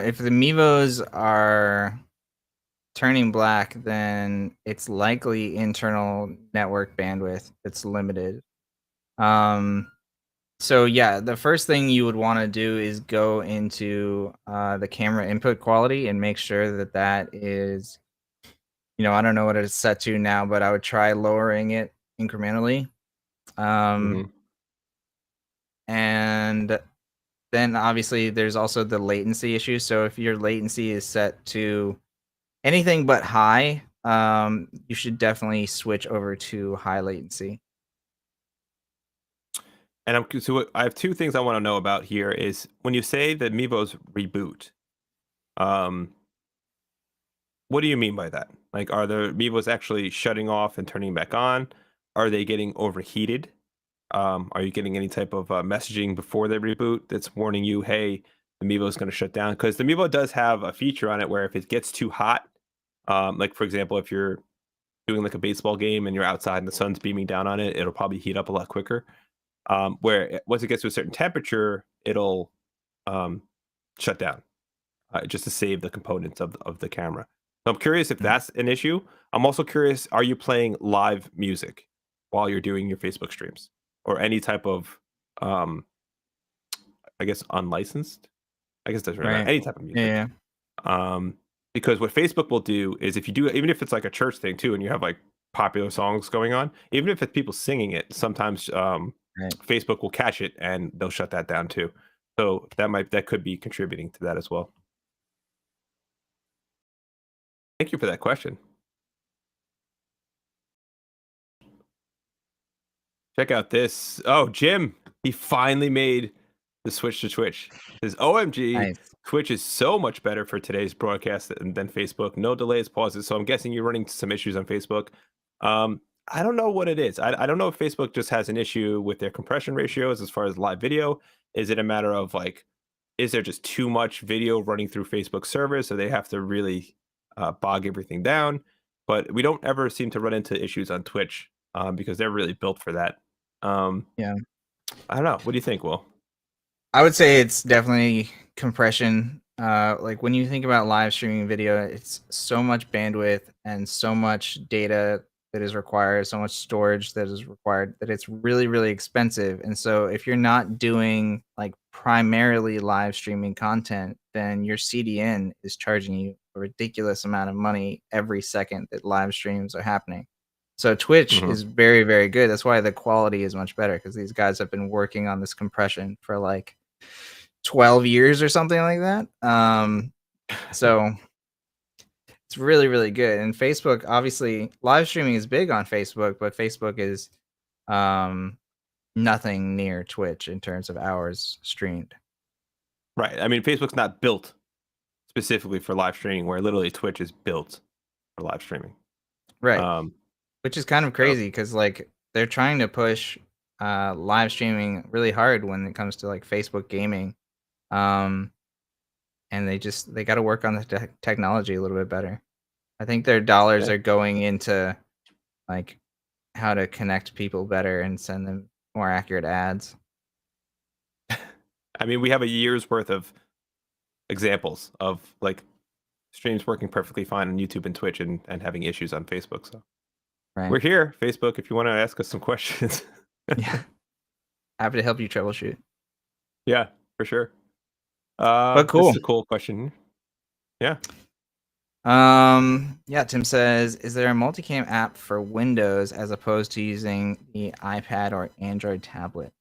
If the Mevos are turning black, then it's likely internal network bandwidth that's limited. So yeah, the first thing you would want to do is go into the camera input quality and make sure that that is, I don't know what it's set to now, but I would try lowering it incrementally. Mm-hmm. And then obviously there's also the latency issue. So if your latency is set to anything but high, you should definitely switch over to high latency. And so I have two things I want to know about here is when you say that Mevos reboot, um, what do you mean by that? Like, are the Mevos actually shutting off and turning back on? Are they getting overheated? Are you getting any type of messaging before they reboot that's warning you, hey, the Mevo is going to shut down? Because the Mevo does have a feature on it where if it gets too hot, like for example, if you're doing like a baseball game and you're outside and the sun's beaming down on it, it'll probably heat up a lot quicker. Once it gets to a certain temperature, it'll shut down just to save the components of the camera. So I'm curious if that's an issue. I'm also curious, are you playing live music while you're doing your Facebook streams or any type of, I guess, unlicensed? I guess it doesn't really matter. Right. Any type of music. Yeah. Because what Facebook will do is if you do, even if it's like a church thing too, and you have like popular songs going on, even if it's people singing it, sometimes Right. Facebook will catch it and they'll shut that down too. So that could be contributing to that as well. Thank you for that question. Check out this. Oh, Jim, he finally made the switch to Twitch. His OMG, Nice. Twitch is so much better for today's broadcast than Facebook. No delays, pauses. So I'm guessing you're running some issues on Facebook. I don't know what it is. I don't know if Facebook just has an issue with their compression ratios as far as live video. Is it a matter of like, is there just too much video running through Facebook servers, so they have to really bog everything down? But we don't ever seem to run into issues on Twitch because they're really built for that. Yeah. I don't know. What do you think, Will? I would say it's definitely compression. Like when you think about live streaming video, it's so much bandwidth and so much data that is required, so much storage that is required that it's really, really expensive. And so if you're not doing like primarily live streaming content, then your CDN is charging you a ridiculous amount of money every second that live streams are happening. So Twitch Mm-hmm. is very, very good. That's why the quality is much better because these guys have been working on this compression for like 12 years or something like that. So it's really, really good. And Facebook, obviously, live streaming is big on Facebook, but Facebook is nothing near Twitch in terms of hours streamed. Right. I mean, Facebook's not built specifically for live streaming, where literally Twitch is built for live streaming. Right. Um, Which is kind of so, crazy because like they're trying to push live streaming really hard when it comes to like Facebook gaming. And they got to work on the technology a little bit better. I think their dollars yeah. are going into like how to connect people better and send them more accurate ads. I mean, we have a year's worth of examples of like streams working perfectly fine on YouTube and Twitch and having issues on Facebook. So Right. We're here, Facebook, if you want to ask us some questions. Yeah. Happy to help you troubleshoot. Yeah, for sure. But This cool. is a cool question. Yeah. Yeah, Tim says, is there a multicam app for Windows as opposed to using the iPad or Android tablet?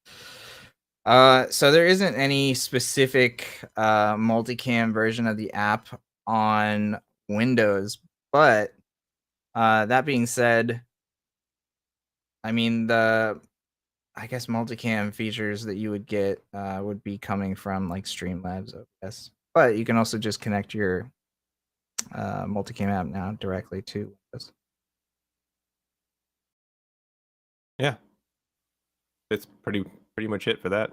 So there isn't any specific multicam version of the app on Windows, but that being said, I mean I guess multicam features that you would get would be coming from like Streamlabs OS. But you can also just connect your multicam app now directly to Windows. Yeah. That's pretty much it for that.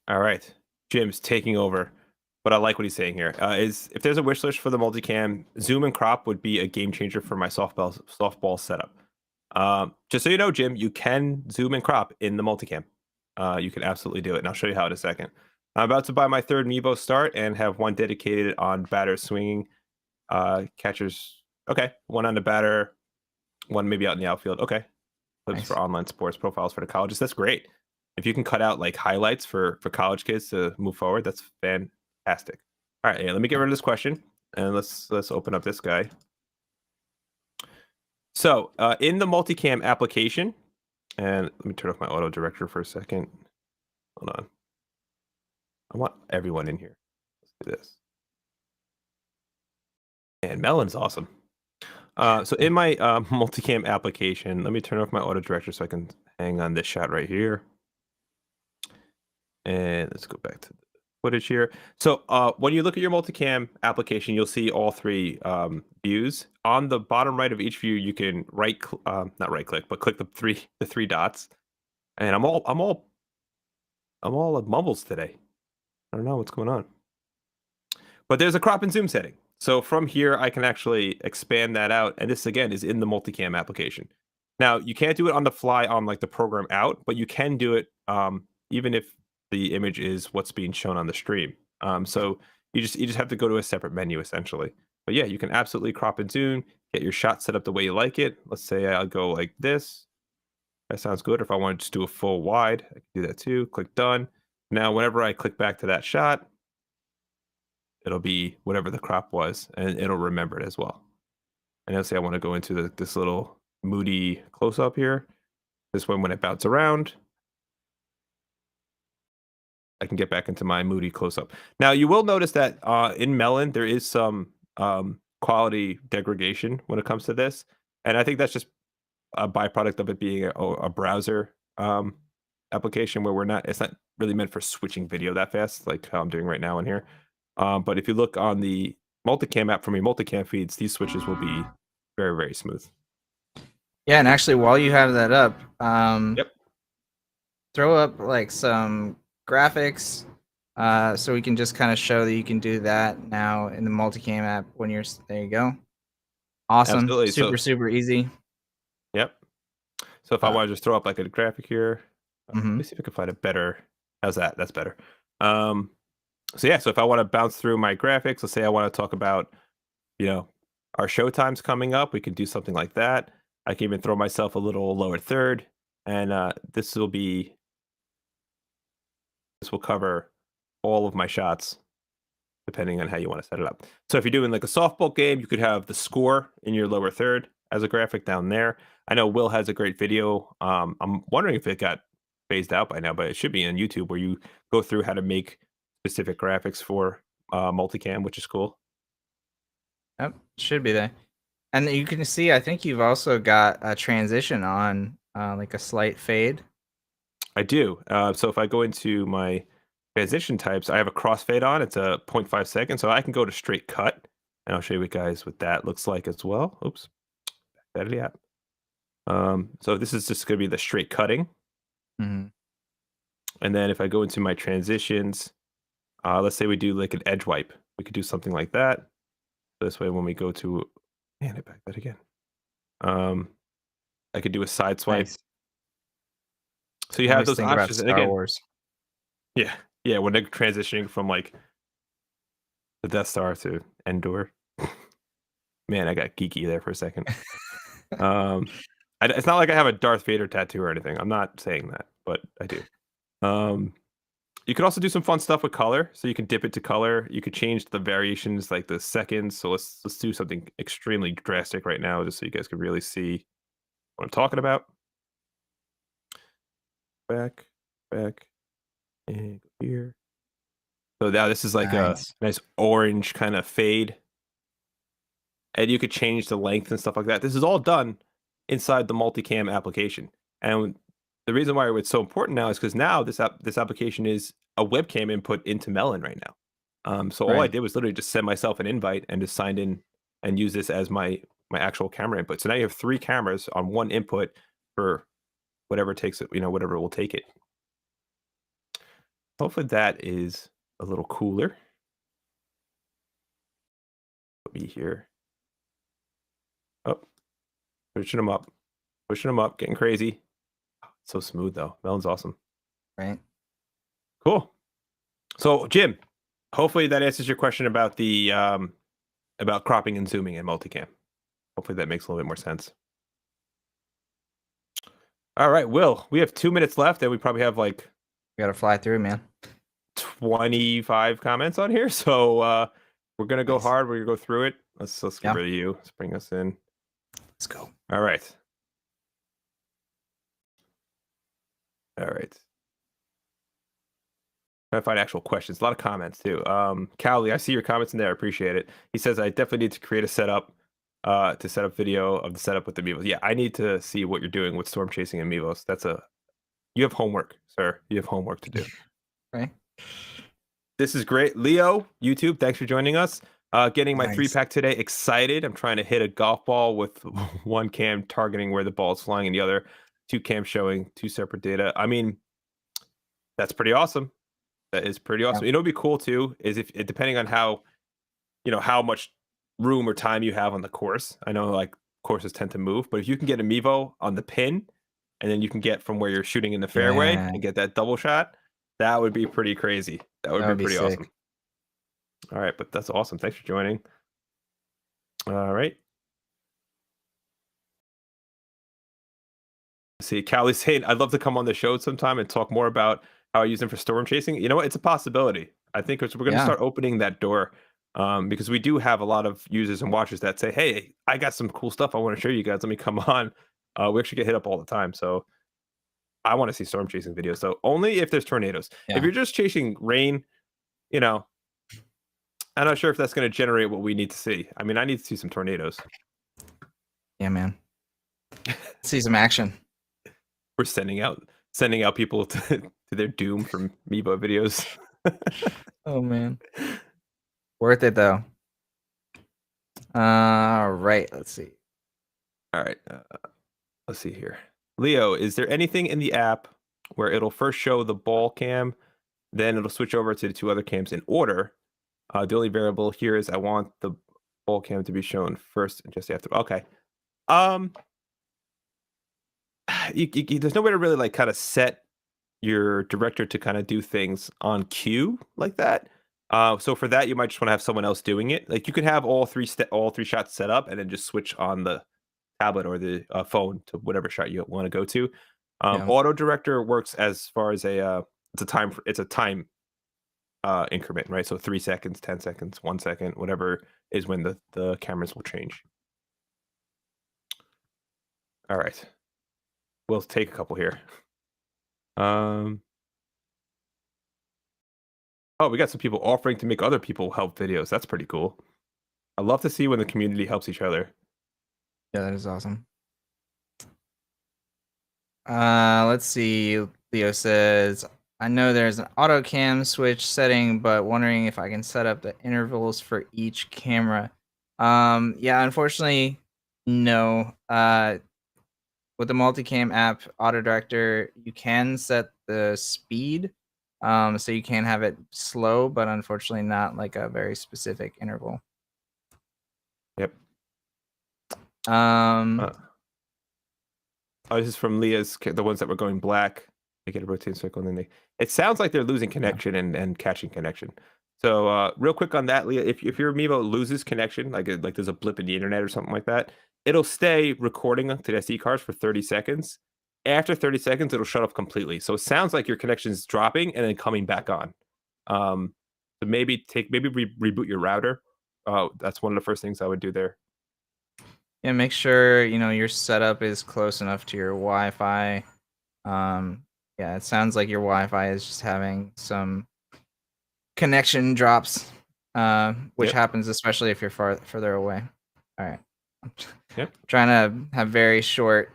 All right. Jim's taking over. But I like what he's saying here. Is if there's a wish list for the multicam, zoom and crop would be a game changer for my softball setup. Just so you know, Jim, you can zoom and crop in the multicam. You can absolutely do it, and I'll show you how in a second. I'm about to buy my third Mevo start and have one dedicated on batter swinging catchers. Okay, one on the batter, one maybe out in the outfield. Okay, clips Nice. for online sports, profiles for the colleges. That's great. If you can cut out like highlights for college kids to move forward, that's fantastic. All right, yeah, let me get rid of this question and let's open up this guy. So in the multicam application, and let me turn off my auto director for a second. Hold on. I want everyone in here. Let's do this. And Melon's awesome. So in my multicam application, let me turn off my auto director so I can hang on this shot right here. And let's go back to the footage here. So when you look at your multicam application, you'll see all three views. On the bottom right of each view, you can not right click, but click the three dots. And I'm all mumbles today. I don't know what's going on. But there's a crop and zoom setting. So from here, I can actually expand that out. And this, again, is in the multicam application. Now, you can't do it on the fly on like the program out, but you can do it even if the image is what's being shown on the stream. So you just have to go to a separate menu, essentially. But yeah, you can absolutely crop and zoom, get your shot set up the way you like it. Let's say I'll go like this. That sounds good. If I want to just do a full wide, I can do that too. Click done. Now, whenever I click back to that shot, it'll be whatever the crop was, and it'll remember it as well. And let's say I want to go into this little moody close-up here. This one, when it bounces around, I can get back into my moody close-up. Now, you will notice that in Melon, there is some quality degradation when it comes to this. And I think that's just a byproduct of it being a browser application where it's not really meant for switching video that fast, like how I'm doing right now in here. But if you look on the multicam app from your multicam feeds, these switches will be very, very smooth. Yeah, and actually, while you have that up, Yep. throw up like some graphics so we can just kind of show that you can do that now in the multicam app when you're there. You go. Awesome. Absolutely. Super easy. Yep. So if I want to just throw up like a graphic here, let me see if I can find a better. How's that? That's better. So yeah, so if I want to bounce through my graphics, let's say I want to talk about, our show times coming up, we can do something like that. I can even throw myself a little lower third, and this will cover all of my shots, depending on how you want to set it up. So if you're doing like a softball game, you could have the score in your lower third as a graphic down there. I know Will has a great video. I'm wondering if it got phased out by now, but it should be on YouTube where you go through how to make specific graphics for multicam, which is cool. Yep, should be there. And you can see, I think you've also got a transition on, like a slight fade. I do. So if I go into my transition types, I have a crossfade on. It's a 0.5 seconds, so I can go to straight cut, and I'll show you guys what that looks like as well. Oops, back out of the app. So this is just going to be the straight cutting. And then if I go into my transitions, let's say we do like an edge wipe. We could do something like that. So this way, when we go to, man, I back that again. I could do a side swipe. Nice. So you have those think options. about And Star again, Wars. yeah, when they're transitioning from like the Death Star to Endor. Man, I got geeky there for a second. It's not like I have a Darth Vader tattoo or anything. I'm not saying that, but I do. You could also do some fun stuff with color. So you can dip it to color. You could change the variations, like the seconds. So let's do something extremely drastic right now, just so you guys can really see what I'm talking about. Back, back, and go here. So now this is like a Nice. nice orange kind of fade. And you could change the length and stuff like that. This is all done inside the multicam application. And the reason why it's so important now is because now this application is a webcam input into Melon right now. So all I Right. did was literally just send myself an invite and just signed in and use this as my actual camera input. So now you have 3 cameras on one input for whatever takes it, whatever will take it. Hopefully that is a little cooler. Let me here. Oh, pushing them up, getting crazy. So smooth though. Melon's awesome. Right. Cool. So Jim, hopefully that answers your question about the about cropping and zooming in multicam. Hopefully that makes a little bit more sense. All right, Will, we have 2 minutes left, and we probably have like We gotta fly through, man. 25 comments on here. So we're gonna go Nice. hard. We're gonna go through it. Let's get Yeah. rid of you. Let's bring us in. Let's go. All right. All right. Trying to find actual questions. A lot of comments too. Cowley, I see your comments in there. I appreciate it. He says I definitely need to create a setup to set up video of the setup with the Mevos. Yeah, I need to see what you're doing with storm chasing and Mevos. You have homework, sir. You have homework to do. Right. This is great. Leo, YouTube, thanks for joining us. Getting my Nice. 3-pack today. Excited. I'm trying to hit a golf ball with one cam targeting where the ball is flying and the other 2 cams showing 2 separate data. I mean, that's pretty awesome. That is pretty awesome. Yeah. You know, what'd be cool too is if depending on how much room or time you have on the course. I know like courses tend to move, but if you can get a Mevo on the pin, and then you can get from where you're shooting in the fairway Yeah. and get that double shot, that would be pretty crazy. That would be pretty sick. awesome. All right, but that's awesome. Thanks for joining. All right. See, Callie's saying, I'd love to come on the show sometime and talk more about how I use them for storm chasing. You know what? It's a possibility. I think we're going to Yeah. start opening that door because we do have a lot of users and watchers that say, hey, I got some cool stuff I want to show you guys. Let me come on. We actually get hit up all the time. So I want to see storm chasing videos. So only if there's tornadoes. Yeah. If you're just chasing rain, I'm not sure if that's going to generate what we need to see. I mean, I need to see some tornadoes. Yeah, man. See some action. We're sending out people to their doom from Mevo videos. Oh man. Worth it though. All right, let's see. All right, let's see here. Leo, is there anything in the app where it'll first show the ball cam, then it'll switch over to the 2 other cams in order? The only variable here is I want the ball cam to be shown first and just after. Okay. There's no way to really like kind of set your director to kind of do things on cue like that. So for that, you might just want to have someone else doing it. Like you could have all three shots set up and then just switch on the tablet or the phone to whatever shot you want to go to. Yeah. Auto director works as far as it's a time increment, right? So 3 seconds, 10 seconds, 1 second, whatever is when the cameras will change. All right. We'll take a couple here. Oh, we got some people offering to make other people help videos. That's pretty cool. I love to see when the community helps each other. Yeah, that is awesome. Let's see. Leo says, I know there's an auto cam switch setting, but wondering if I can set up the intervals for each camera. Yeah, unfortunately, no. With the multicam app auto director, you can set the speed. So you can have it slow, but unfortunately not like a very specific interval. Yep. Oh, this is from Leah's, the ones that were going black. They get a rotating circle, and then it sounds like they're losing connection and catching connection. So real quick on that, Leah, if your Mevo loses connection, like there's a blip in the internet or something like that, it'll stay recording to the SD cards for 30 seconds. After 30 seconds, it'll shut off completely. So it sounds like your connection is dropping and then coming back on. So maybe reboot your router. That's one of the first things I would do there. Yeah, make sure your setup is close enough to your Wi-Fi. Yeah, it sounds like your Wi-Fi is just having some connection drops, which Yep. happens especially if you're further away. All right. I'm Yep. trying to have very short,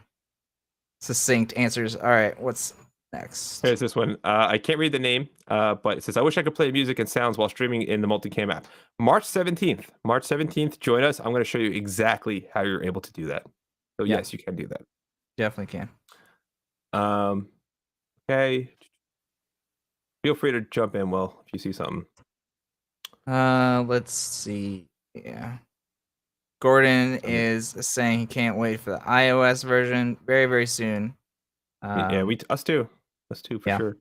succinct answers. All right, what's next? Here's this one. I can't read the name, but it says, I wish I could play music and sounds while streaming in the Multicam app. March 17th. March 17th, join us. I'm going to show you exactly how you're able to do that. So, Yeah. yes, you can do that. Definitely can. Okay. Feel free to jump in, Will, if you see something. Let's see. Yeah. Gordon I mean, is saying he can't wait for the iOS version very, very soon. yeah, us too. Us too, for Yeah. sure.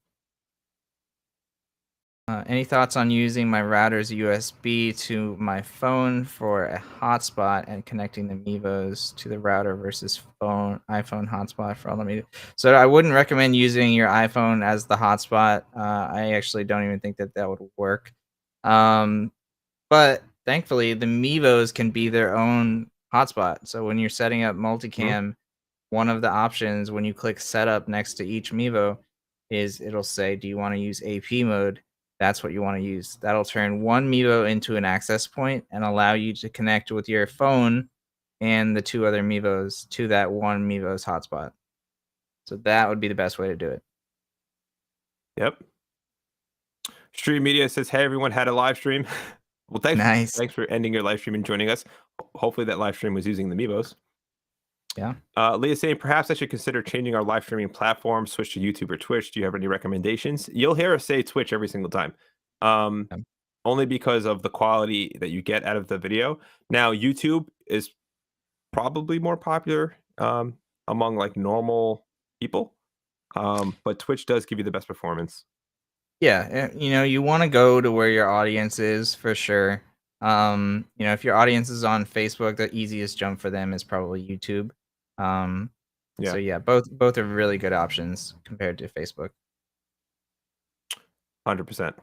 Any thoughts on using my router's USB to my phone for a hotspot and connecting the Mevos to the router versus iPhone hotspot for all the media? So I wouldn't recommend using your iPhone as the hotspot. I actually don't even think that would work. But thankfully, the Mevos can be their own hotspot. So when you're setting up multicam, one of the options when you click setup next to each Mevo is it'll say, do you want to use AP mode? That's what you want to use. That'll turn one Mevo into an access point and allow you to connect with your phone and the two other Mevos to that one Mevo's hotspot. So that would be the best way to do it. Yep. Stream Media says, hey, everyone, had a live stream. Well, Nice. thanks for ending your live stream and joining us. Hopefully that live stream was using the Mevos. Yeah. Leah's saying, perhaps I should consider changing our live streaming platform, switch to YouTube or Twitch. Do you have any recommendations? You'll hear us say Twitch every single time. Only because of the quality that you get out of the video. Now, YouTube is probably more popular among like normal people, but Twitch does give you the best performance. Yeah, you want to go to where your audience is for sure. If your audience is on Facebook, the easiest jump for them is probably YouTube. So yeah, both are really good options compared to Facebook. 100%.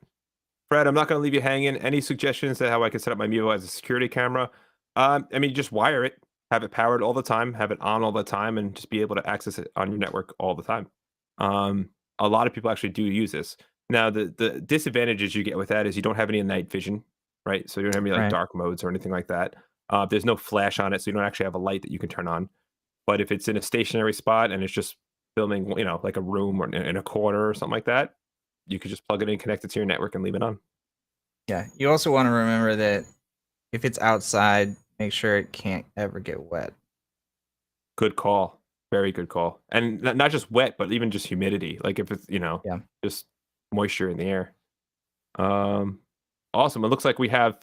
Fred, I'm not going to leave you hanging. Any suggestions to how I can set up my Mevo as a security camera? I mean, just wire it, have it powered all the time, have it on all the time, and just be able to access it on your network all the time. A lot of people actually do use this. Now, the disadvantages you get with that is you don't have any night vision, right? So you don't have any like Right. dark modes or anything like that. There's no flash on it, so you don't actually have a light that you can turn on. But if it's in a stationary spot and it's just filming, like a room or in a corner or something like that, you could just plug it in, connect it to your network, and leave it on. Yeah. You also want to remember that if it's outside, make sure it can't ever get wet. Good call. Very good call. And not just wet, but even just humidity. Like if it's, just moisture in the air. Awesome. It looks like we have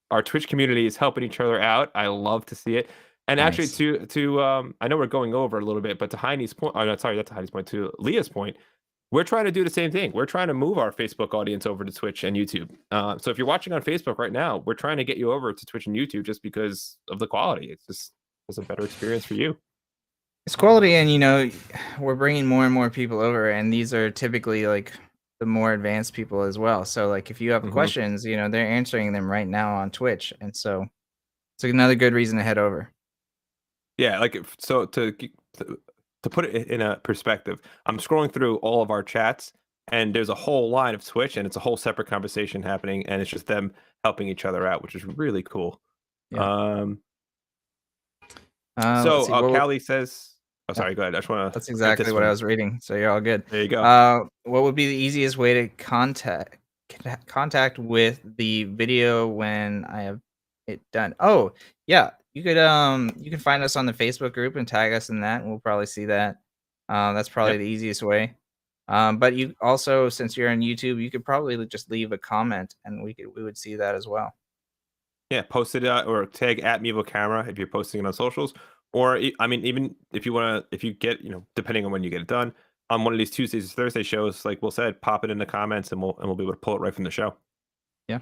our Twitch community is helping each other out. I love to see it. And actually Nice. to I know we're going over a little bit, but to Heine's point, oh no, sorry, not to Heine's point, to Leah's point, we're trying to do the same thing. We're trying to move our Facebook audience over to Twitch and YouTube. So if you're watching on Facebook right now, we're trying to get you over to Twitch and YouTube just because of the quality. It's a better experience for you. It's quality, and we're bringing more and more people over, and these are typically like the more advanced people as well. So like if you have questions, they're answering them right now on Twitch, and so it's another good reason to head over. Yeah, like so to put it in a perspective, I'm scrolling through all of our chats, and there's a whole line of Twitch, and it's a whole separate conversation happening, and it's just them helping each other out, which is really cool. Yeah. So Let's see. Callie says, "Oh, sorry, go ahead. I just want to." That's exactly what I was reading. So you're all good. There you go. What would be the easiest way to contact with the video when I have it done? Oh, yeah. You can find us on the Facebook group and tag us in that, and we'll probably see that. That's probably the easiest way. But you also, since you're on YouTube, you could probably just leave a comment, and we would see that as well. Yeah, post it or tag at Mevo Camera if you're posting it on socials. Or I mean, even if you get, depending on when you get it done, on one of these Tuesdays or Thursday shows, like Will said, pop it in the comments and we'll be able to pull it right from the show. Yeah.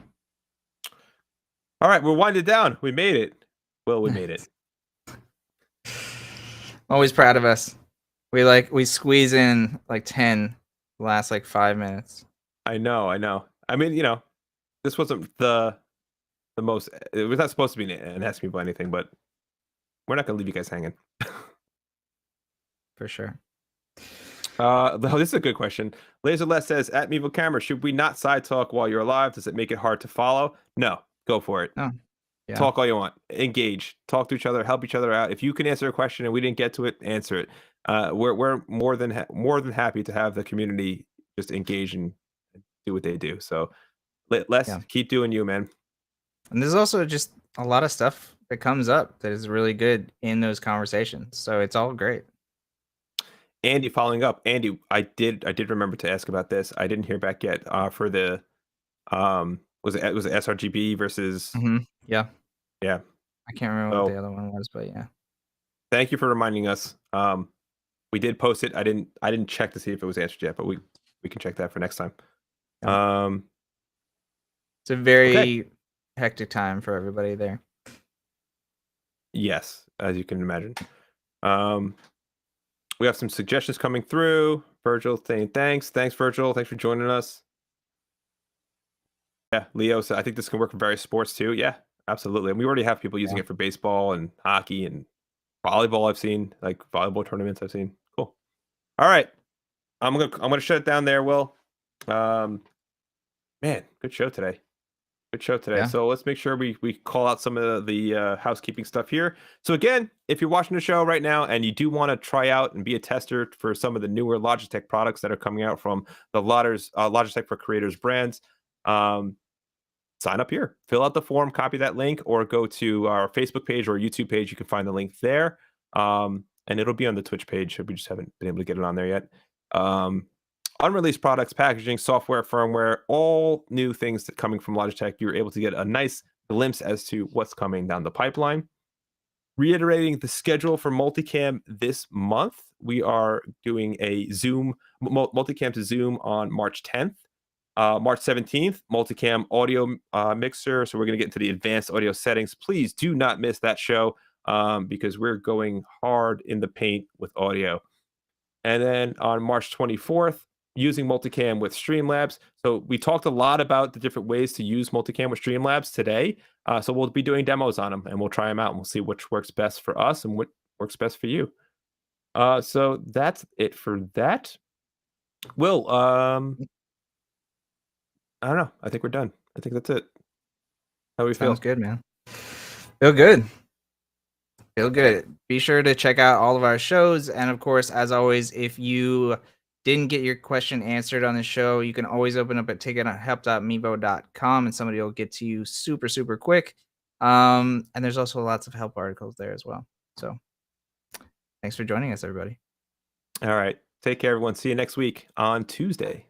All right, we're winding down. We made it. Will, we made it. Always proud of us. We squeeze in like 10 last like 5 minutes. I know. I mean, this wasn't the most. It was not supposed to be an Ask Me About Anything, but we're not gonna leave you guys hanging. For sure. This is a good question. Laserless says at Mevo Camera, should we not side talk while you're alive? Does it make it hard to follow? No, go for it. Oh, yeah. Talk all you want. Engage. Talk to each other. Help each other out. If you can answer a question and we didn't get to it, answer it. We're more than happy to have the community just engage and do what they do. So let's keep doing you, man. And there's also just a lot of stuff that comes up that is really good in those conversations. So it's all great. Andy, following up. Andy, I did remember to ask about this. I didn't hear back yet for the was it sRGB versus Yeah. Yeah. I can't remember what the other one was, but yeah. Thank you for reminding us. We did post it. I didn't check to see if it was answered yet, but we can check that for next time. Yeah. It's a very hectic time for everybody there. Yes, as you can imagine. We have some suggestions coming through. Virgil saying thanks. Thanks, Virgil. Thanks for joining us. Yeah, Leo said, I think this can work for various sports too. Yeah, absolutely. And we already have people using it for baseball and hockey and volleyball. I've seen like volleyball tournaments. I've seen. Cool. All right, I'm gonna shut it down there. Will, man, good show today. Yeah. So let's make sure we call out some of the housekeeping stuff here. So again, if you're watching the show right now and you do want to try out and be a tester for some of the newer Logitech products that are coming out from the Logitech for Creators brands, sign up here, fill out the form, copy that link, or go to our Facebook page or YouTube page. You can find the link there, and it'll be on the Twitch page. We just haven't been able to get it on there yet. Unreleased products, packaging, software, firmware, all new things that coming from Logitech. You're able to get a nice glimpse as to what's coming down the pipeline. Reiterating the schedule for Multicam this month, we are doing a Zoom Multicam to Zoom on March 10th. March 17th, Multicam audio mixer. So we're going to get into the advanced audio settings. Please do not miss that show because we're going hard in the paint with audio. And then on March 24th, using Multicam with Streamlabs. So we talked a lot about the different ways to use Multicam with Streamlabs today. So we'll be doing demos on them and we'll try them out and we'll see which works best for us and what works best for you. So that's it for that. Will, I don't know. I think we're done. I think that's it. How do we feel? Sounds good, man. Feel good. Feel good. Be sure to check out all of our shows. And of course, as always, if you didn't get your question answered on the show, you can always open up a ticket on help.mevo.com and somebody will get to you super, super quick. And there's also lots of help articles there as well. So thanks for joining us, everybody. All right. Take care, everyone. See you next week on Tuesday.